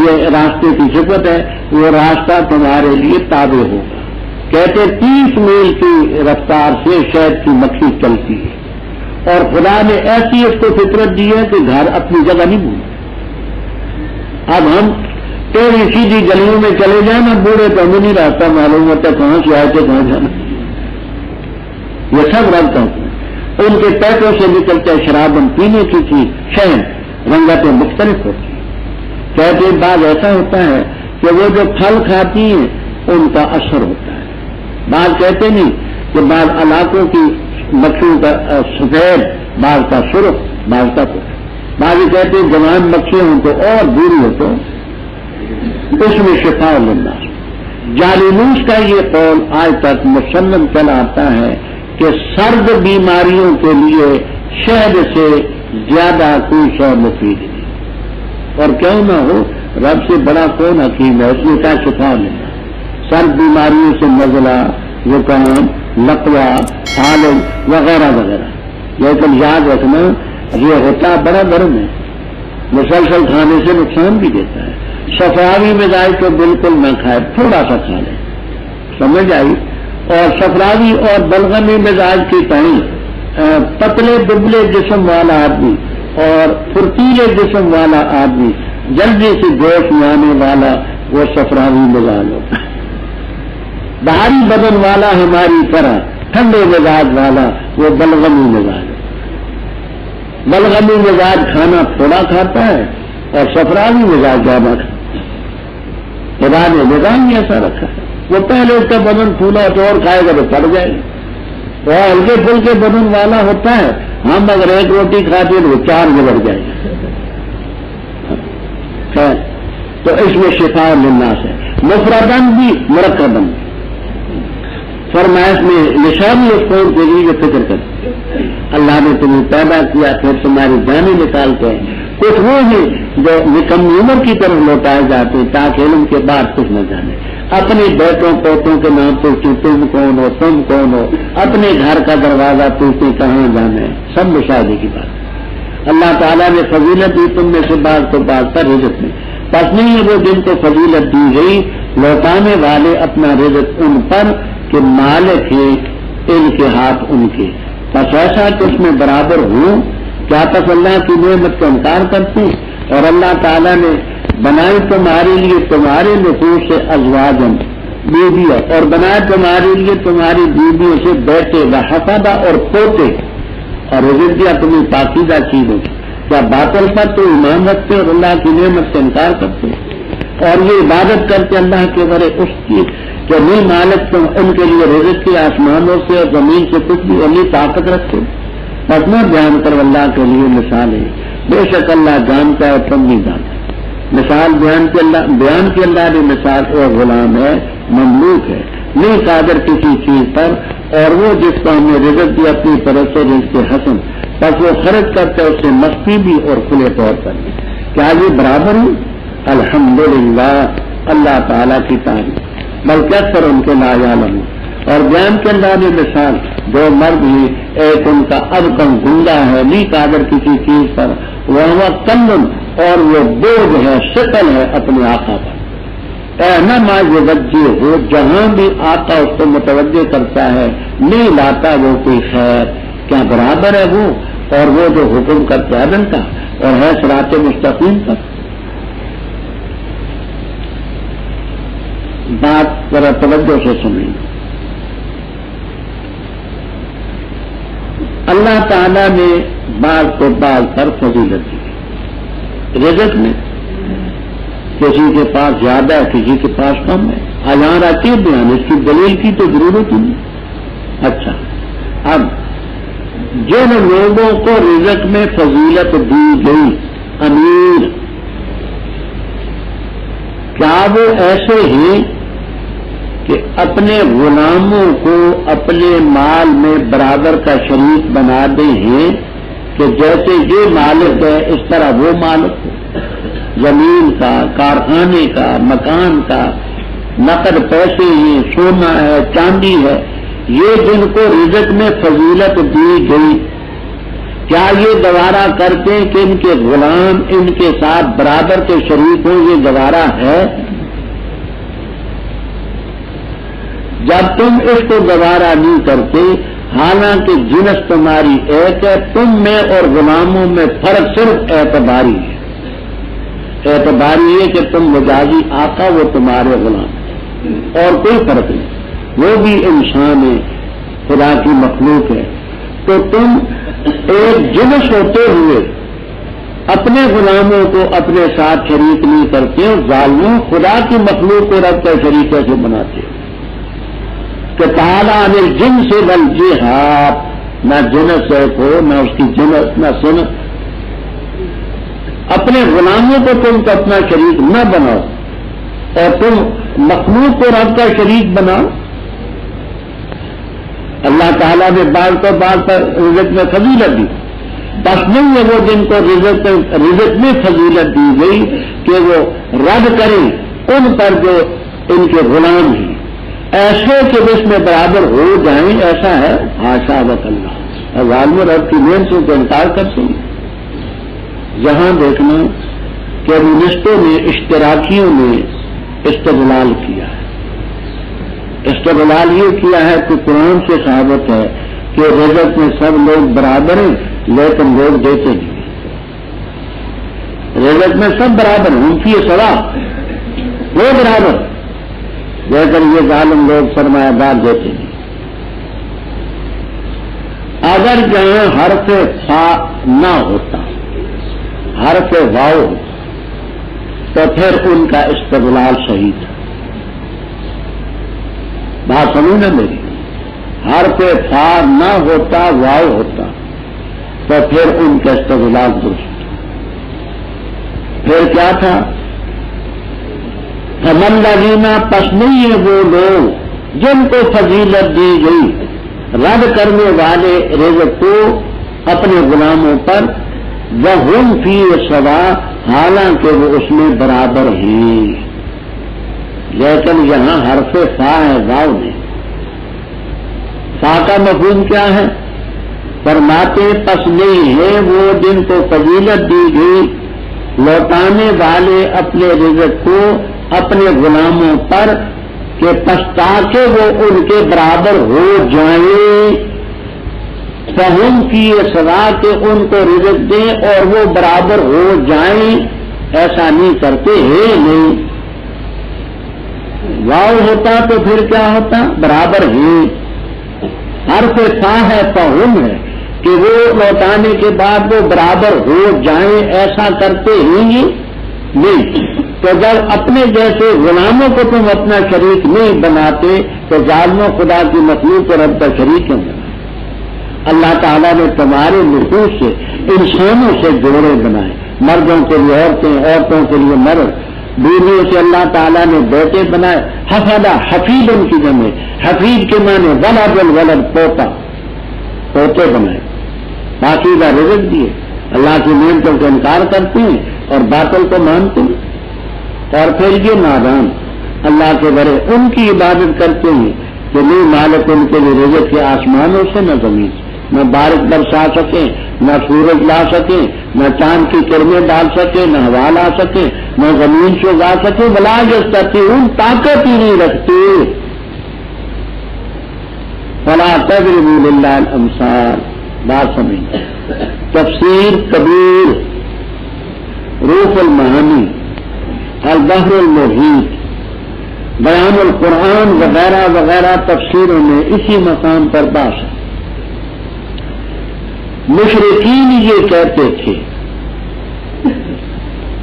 یہ راستے کی صفت ہے، وہ راستہ تمہارے لیے تابع ہوگا۔ کہتے 30 میل کی رفتار سے شہد کی مکھی چلتی ہے، اور خدا نے ایسی اس کو فطرت دی ہے کہ گھر اپنی جگہ نہیں بھولتا۔ اب ہم ٹیڑھی سیدھی گلیوں میں چلے جائیں نا، بوڑھے تو ہمیں نہیں راستہ معلوم ہوتا کہاں سے آئے تھے کہاں جانا، یہ سب رب کا حکم۔ ان کے پیٹوں سے نکلتے شرابن پینے کی چیز، شہد، رنگتیں مختلف ہوتی ہیں۔ کہتے بعض ایسا ہوتا ہے کہ وہ جو پھل کھاتی ہیں ان کا اثر ہوتا ہے، بعض کہتے نہیں کہ بعض علاقوں کی مکھیوں کا سفید، بعض کا سرخ، بعض کا کچھ، بعض کہتے ہیں جوان مکھیاں ہوں تو اور دوری ہو تو اس میں شفا للناس۔ جالینوس کا یہ قول آج تک مسلم چلا آتا ہے کہ سرد بیماریوں کے لیے شہد سے زیادہ کوئی شے مفید نہیں، اور کیوں نہ ہو رب سے بڑا کون حکیم ہے، اس نے کیا شفا لینا۔ سرد بیماریوں سے نزلہ، زکام، لقوا، حالم وغیرہ وغیرہ، لیکن یاد رکھنا یہ ہوتا بڑا گرم ہے، مسلسل کھانے سے نقصان بھی دیتا ہے۔ صفراوی مزاج تو بالکل نہ کھائے، تھوڑا سا کھا لیں، سمجھ آئی۔ اور صفراوی اور بلغمی مزاج کی ٹائم پتلے دبلے جسم والا آدمی اور پھرتیلے جسم والا آدمی، جلدی سے گوشت میں آنے والا، وہ صفراوی مزاج ہوتا ہے۔ باہری بدن والا ہماری طرح ٹھنڈے مزاج والا وہ بلغمی مزاج ہے. بلغمی مزاج کھانا تھوڑا کھاتا ہے اور سفرانی مزاج زیادہ کھاتا ہے. خدا نے نظام ہی ایسا رکھا ہے. وہ پہلے اس کا بدن پھولا تو اور کھائے گا تو پڑ جائے گا. وہ ہلکے پھلکے بدن والا ہوتا ہے. ہم اگر ایک روٹی کھاتے ہیں تو وہ 4 بڑھ جائے گا. تو اس میں شفاء للناس ہے. مفردن بھی مرکبن فرمائش میں نشانی اس قوم کے لیے فکر کرتے. اللہ نے تمہیں پیدا کیا پھر تمہاری جانیں نکالتے ہیں. کچھ وہ ہیں جو نکمی عمر کی طرف لوٹائے جاتے ہیں تاکہ علم کے بعد کچھ نہ جانے. اپنے بیٹوں پوتوں کے نام پوچھتے تم کون ہو تم کون ہو. اپنے گھر کا دروازہ پوچھتے کہاں جانا ہے. سب مشاہدے کی بات ہے. اللہ تعالیٰ نے فضیلت دی تم میں سے بعض کو بعض پر رزق میں. بس نہیں ہے وہ جن کو فضیلت دی گئی لوٹانے والے اپنا رزق ان پر کہ مالک ہے ان کے ہاتھ ان کے. بس ایسا کہ اس میں برابر ہوں کیا پس اللہ کی نعمت کا انکار کرتے ہیں. اور اللہ تعالیٰ نے بنائی تمہارے لیے تمہارے نفوس سے ازواجن بیویاں اور بنائے تمہارے لیے تمہاری بیویوں سے بیٹے و حفدہ اور پوتے اور رزق دیا تمہیں پاکیزہ چیزوں. کیا باطل پر تو ایمان رکھتے اور اللہ کی نعمت سے انکار کرتے اور یہ عبادت کرتے اللہ کے بڑے اس کی کہ نہیں مالک تم ان کے لیے رزق کے آسمانوں سے اور زمین سے کچھ بھی انہیں طاقت رکھتے. بس نہ بیان کر اللہ کے لیے مثال ہے. بے شک اللہ جانتا ہے تم نہیں جانتا. مثال بیان کی اللہ نے مثال اور غلام ہے مملوک ہے نہیں قادر کسی چیز پر اور وہ جس کو ہم نے رزق دیا اپنی طرف سے رزق کے حسن بس وہ خرچ کرتا ہے اس سے مستی بھی اور کھلے طور پر بھی. کیا یہ برابر ہوں؟ الحمدللہ اللہ تعالیٰ کی تعریف. بلکہ اکثر ان کے لا یعلمون. اور بیان کے اللہ نے مثال دو مرد ہی ایک ان کا اب کم گنگا ہے نہیں قادر کسی چیز پر وہ کندن اور وہ بوجھ ہے شکل ہے اپنے آقا پر. احنما یوجہ ہو جہاں بھی آقا اس کو متوجہ کرتا ہے نہیں لاتا وہ کوئی خیر. کیا برابر ہے وہ اور وہ جو حکم کرتے عدل کا اور ہے صراط مستقیم کا. بات ذرا توجہ سے سنیں. اللہ تعالیٰ نے بعض کو بعض پر فضیلت دی. رزق میں کسی کے پاس زیادہ ہے کسی کے پاس کم ہے. یہاں آتی ہے بیان اس کی دلیل کی تو ضرورت ہی نہیں. اچھا اب جن لوگوں کو رزق میں فضیلت دی گئی امیر کیا وہ ایسے ہیں کہ اپنے غلاموں کو اپنے مال میں برابر کا شریک بنا دے ہیں کہ جیسے یہ مالک ہے اس طرح وہ مالک ہے زمین کا کارخانے کا مکان کا نقد پیسے ہیں سونا ہے چاندی ہے. یہ جن کو رزق میں فضیلت دی گئی کیا یہ گوارا کرتے کہ ان کے غلام ان کے ساتھ برابر کے شریک ہوں؟ یہ گوارا ہے؟ جب تم اس کو گوارا نہیں کرتے حالانکہ جنس تمہاری ایک ہے تم میں اور غلاموں میں فرق صرف اعتباری ہے. اعتباری ہے کہ تم مجازی آقا وہ تمہارے غلام اور کوئی فرق نہیں. وہ بھی انسان ہے خدا کی مخلوق ہے. تو تم ایک جنس ہوتے ہوئے اپنے غلاموں کو اپنے ساتھ شریک نہیں کرتے اور ظالموں خدا کی مخلوق کو رب کا شریک کیسے بناتے کہ تعالیٰ نے جن سے بل جہاد نہ جنس ایک ہو نہ اس کی جنس نہ سنت. اپنے غلاموں کو تم کو اپنا شریک نہ بناؤ اور تم مخلوق کو رب کا شریک بناؤ. اللہ تعالیٰ نے بعض کو بعض پر رزق میں فضیلت دی. بس نہیں ہے وہ جن کو رزق میں فضیلت دی گئی کہ وہ رد کریں ان پر جو ان کے غلام ہیں ایسے کہ اس میں برابر ہو جائیں. ایسا ہے حاشا وکلا اور ظالم رب کی نعمتوں کو انکار کرتے ہیں. یہاں دیکھنا کہ یونیورسٹوں نے اشتراکیوں نے استدلال کیا ہے. استدلال یہ کیا ہے کہ قرآن سے ثابت ہے کہ رزق میں سب لوگ برابر ہیں لیکن لوگ دیتے نہیں. رزق میں سب برابر ہیں ان کی سوا وہ برابر لیکن یہ ظالم لوگ سرمایہ دار دیتے نہیں. اگر جہاں حرف فا نہ ہوتا، حرف واو ہوتا، تو پھر ان کا استدلال صحیح تھا. بات سنو نا میری، حرف فا نہ ہوتا، واو ہوتا، تو پھر ان کا استدلال درست تھا. پھر کیا تھا؟ فمن لگینا، پس نہیں ہے وہ لوگ جن کو فضیلت دی گئی رد کرنے والے رزق کو اپنے غلاموں پر، وہم فی سوا، حالانکہ وہ اس میں برابر ہیں. لیکن یہاں حرف فا ہے، واو نہیں. فا کا مفہوم کیا ہے؟ فرماتے پس نہیں ہے وہ جن کو فضیلت دی گئی لوٹانے والے اپنے رزق کو اپنے غلاموں پر، کہ پچھتا کے وہ ان کے برابر ہو جائیں. فہم کی سزا کہ ان کو رزق دیں اور وہ برابر ہو جائیں، ایسا نہیں کرتے ہیں. نہیں، واو ہوتا تو پھر کیا ہوتا؟ برابر ہے. حرف فا ہے، فہم ہے کہ وہ لوٹانے کے بعد وہ برابر ہو جائیں، ایسا کرتے ہیں نہیں. تو جب اپنے جیسے غلاموں کو تم اپنا شریک نہیں بناتے تو ظالم و خدا کی مخلوق اور رب کا شریک کیوں بنا؟ اللہ تعالیٰ نے تمہارے نفوس سے، انسانوں سے جوڑے بنائے، مردوں کے لیے عورتیں، عورتوں کے لیے مرد، بیویوں سے اللہ تعالیٰ نے بیٹے بنائے. حفظہ، حفیظ ان کی جمع، حفیظ کے معنی ولد الولد، پوتا، پوتے بنائے. پاکیزہ رزق دیے. اللہ کی نعمتوں کا انکار کرتے ہیں اور باطل کو مانتے ہیں. اور پھر یہ نادان اللہ کے بڑے ان کی عبادت کرتے ہیں کہ نہیں مالک ان کے لیے رزق کے آسمانوں سے نہ زمین سے، نہ بارش برسا سکیں، نہ سورج لا سکیں، نہ چاند کی کرنیں ڈال سکیں، نہ ہوا لا سکیں، نہ زمین سے اگا سکیں. بلا جستی ان طاقت ہی نہیں رکھتے. فلا تضربوا للہ الامثال. بات سمجھ. تفسیر کبیر، روح المعانی، البحر المحیط، بیان القرآن وغیرہ وغیرہ تفسیروں میں اسی مقام پر بات ہے. مشرکین یہ کہتے تھے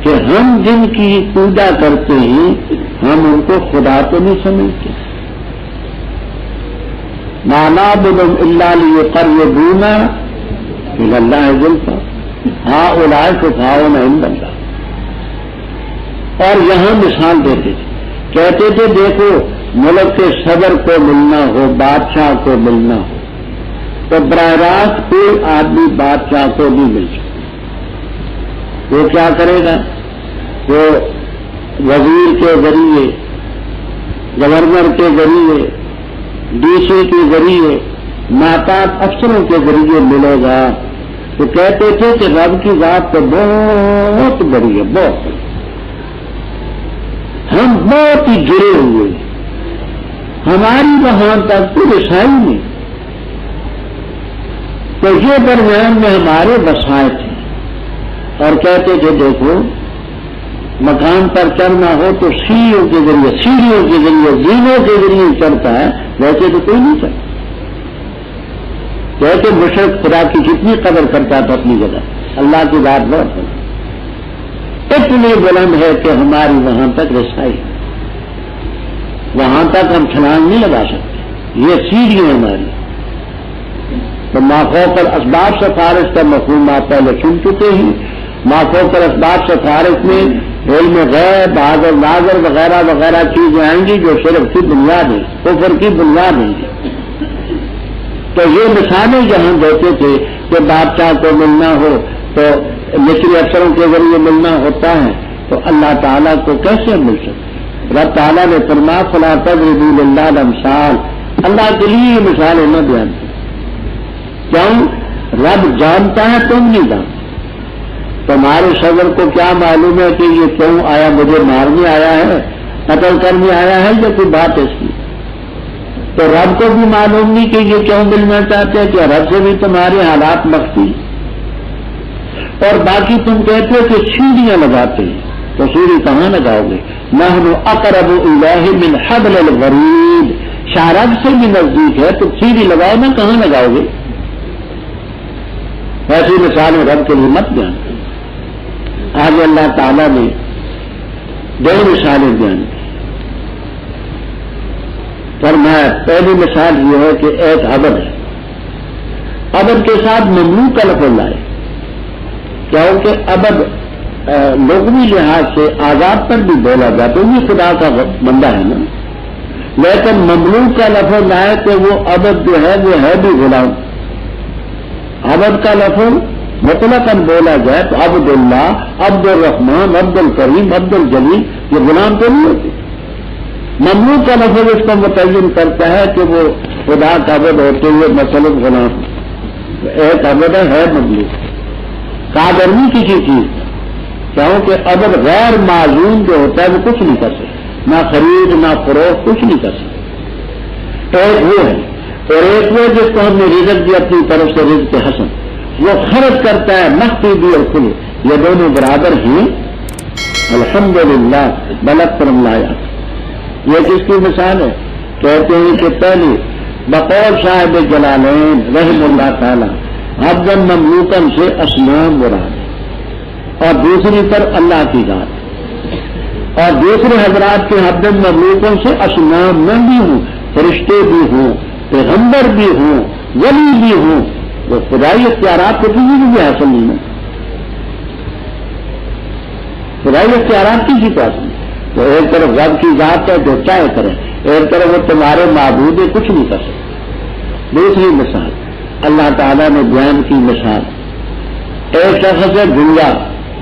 کہ ہم جن کی پوجا کرتے ہیں ہم ان کو خدا تو نہیں سمجھتے. ما نعبدهم الا ليقربونا الى الله زلفى هؤلاء شفعاؤنا عند الله. اور یہاں مثال دیتے تھے، کہتے تھے دیکھو ملک کے صدر کو ملنا ہو، بادشاہ کو ملنا ہو تو براہ راست کوئی آدمی بادشاہ کو نہیں مل سکتا. وہ کیا کرے گا؟ وہ وزیر کے ذریعے، گورنر کے ذریعے، ڈی سی کے ذریعے، ناپاک افسروں کے ذریعے ملے گا. تو کہتے تھے کہ رب کی ذات تو بہت بڑی ہے، بہت. ہم بہت ہی جڑے ہوئے، ہماری وہاں تک تو رسائی نہیں. تو یہ درمیان میں ہمارے وسائط ہیں. اور کہتے تھے دیکھو مکان پر چڑھنا ہو تو سیڑھیوں کے ذریعے زینوں کے ذریعے چڑھتا ہے، ویسے تو کوئی نہیں چڑھتا. کہتے مشرک خدا کی کتنی قدر کرتا تھا اپنی جگہ، اللہ کی بات بہت ہے، اتنی بلند ہے کہ ہماری وہاں تک رسائی، وہاں تک ہم چھلانگ نہیں لگا سکتے. یہ سیڑھی ہے ہماری. تو مافوق الاسباب سفارش کا مفہوم آپ پہلے سن چکے ہیں. مافوق الاسباب سفارش میں علم غیب، حاضر ناظر وغیرہ وغیرہ چیزیں آئیں گی جو شرک کی بنیاد ہے، کفر کی بنیاد ہے. تو یہ مثالیں جہاں دیتے تھے کہ بادشاہ کو ملنا ہو تو مصری افسروں کے ذریعے ملنا ہوتا ہے، تو اللہ تعالیٰ کو کیسے مل سکتے؟ رب تعالیٰ نے فرمایا فلا تضربوا للہ الامثال. اللہ کے لیے یہ مثالیں نہ بیان کریں. کیوں؟ رب جانتا ہے، تم نہیں جانتے. تمہارے صدر کو کیا معلوم ہے کہ یہ کیوں آیا؟ مجھے مارنے آیا ہے، قتل کرنے آیا ہے، یا کوئی بات اس کی؟ تو رب کو بھی معلوم نہیں کہ یہ کیوں ملنا چاہتے ہیں، کہ رب سے بھی تمہارے حالات مخفی. اور باقی تم کہتے ہو کہ سیڑھیاں لگاتے ہیں، تو سیڑھی کہاں لگاؤ گے؟ نحن اقرب الیہ من حبل الورید. شارب سے بھی نزدیک ہے تو سیڑھی لگاؤ نا، کہاں لگاؤ گے؟ ایسی مثالیں رب کے لیے مت بیان کریں۔ آج اللہ تعالیٰ نے 2 مثالیں بیان کی۔ فرمایا پہلی مثال یہ ہے کہ ایک عبد ہے، عبد کے ساتھ مملوک کا لفظ لائے، کیونکہ عبد لغوی لحاظ سے آزاد پر بھی بولا جاتا ہے، وہ خدا کا بندہ ہے نا، لیکن مملوک کا لفظ لائے تو وہ عبد جو ہے وہ ہے بھی غلام۔ عبد کا لفظ مطلقاً بولا جائے تو عبد اللہ، عبد الرحمان، عبد الکریم، عبد الجلیل، یہ غلام تو نہیں ہوتے۔ مملوک کا لفظ اس کو متعین کرتا ہے کہ وہ خدا کا عبد ہوتے ہوئے مثلاً غلام، ایک عبد ہے مملوک۔ قادرنی کسی چیز کیونکہ عبد غیر معلوم جو ہوتا ہے وہ کچھ نہیں کر سکتا، نہ خرید نہ فروخت، کچھ نہیں کر سکتا۔ ایک وہ ہے اور ایک وہ جس کو ہم نے رزق دی اپنی طرف سے، رزق حسن، وہ خرچ کرتا ہے مخفی بھی اور کھلے، یہ دونوں برابر ہیں۔ الحمدللہ بل اکثرهم لا یعلمون۔ یہ کس کی مثال ہے؟ کہتے ہیں کہ پہلی بقول صاحب جلالین رحم اللہ تعالی عبداً مملوکاً سے اصنام مراد ہے، اور دوسری پر اللہ کی ذات، اور دوسرے حضرات کے عبداً مملوکاً سے اصنام نہ بھی ہوں، فرشتے بھی ہوں، پیغمبر بھی ہوں، ولی بھی ہوں، وہ خدائی اختیارات کو کسی کو بھی حاصل نہیں ہے، خدائی اختیارات کسی کو حاصل نہیں۔ تو ایک طرف رب کی ذات ہے جو چاہے کرے، ایک طرف وہ تمہارے معبود ہے، کچھ نہیں کر سکتے۔ دوسری مثال اللہ تعالیٰ نے بیان کی مثال، ایک شخص ہے گنجا،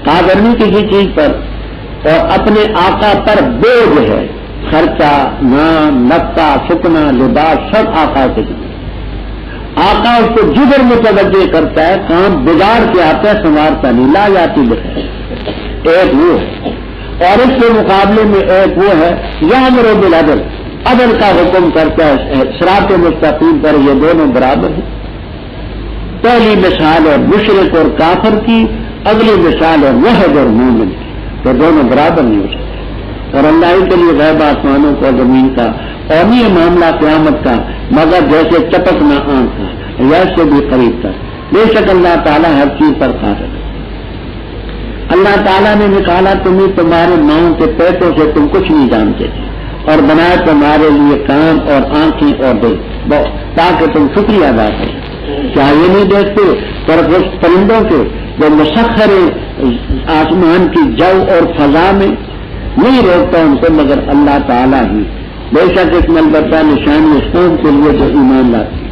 قادر نہیں کسی چیز پر، اور اپنے آقا پر بوجھ ہے، خرچہ، نام، نفقہ، سکنا، لباس سب آقا کے ذمہ۔ آقا اس کو جگر متوجہ کرتا ہے، کام بگاڑ کے آتا ہے، سنوارتا نہیں، لا جاتی لکھے۔ ایک وہ ہے، اور اس کے مقابلے میں ایک وہ ہے یامر بالعدل، عدل کا حکم کرتا ہے صراط مستقیم پر، یہ دونوں برابر ہیں۔ پہلی مثال ہے مشرک اور کافر کی، اگلی مثال ہے موحد اور مومن کی، تو دونوں برابر نہیں ہو سکتے۔ اور اللہ کے لیے غیب آسمانوں کو زمین کا اور نہیں معاملہ قیامت کا، مگر جیسے چپکنا آنکھ کا یا اس سے بھی قریب تک، بے شک اللہ تعالیٰ ہر چیز پر قادر ہے۔ اللہ تعالیٰ نے نکالا تمہیں تمہارے ماؤں کے پیٹوں سے، تم کچھ نہیں جانتے تھے، اور بنایا تمہارے لیے کان اور آنکھیں اور دل تاکہ تم شکریہ ادا کرو۔ کیا یہ نہیں دیکھتے طرف اس پرندوں کے جو مسخر آسمان کی جو اور فضا میں، نہیں روکتا ان کو مگر اللہ تعالیٰ ہی۔ بے شک اس میں البتہ نشانی اس قوم کے لیے جو ایمان لاتی۔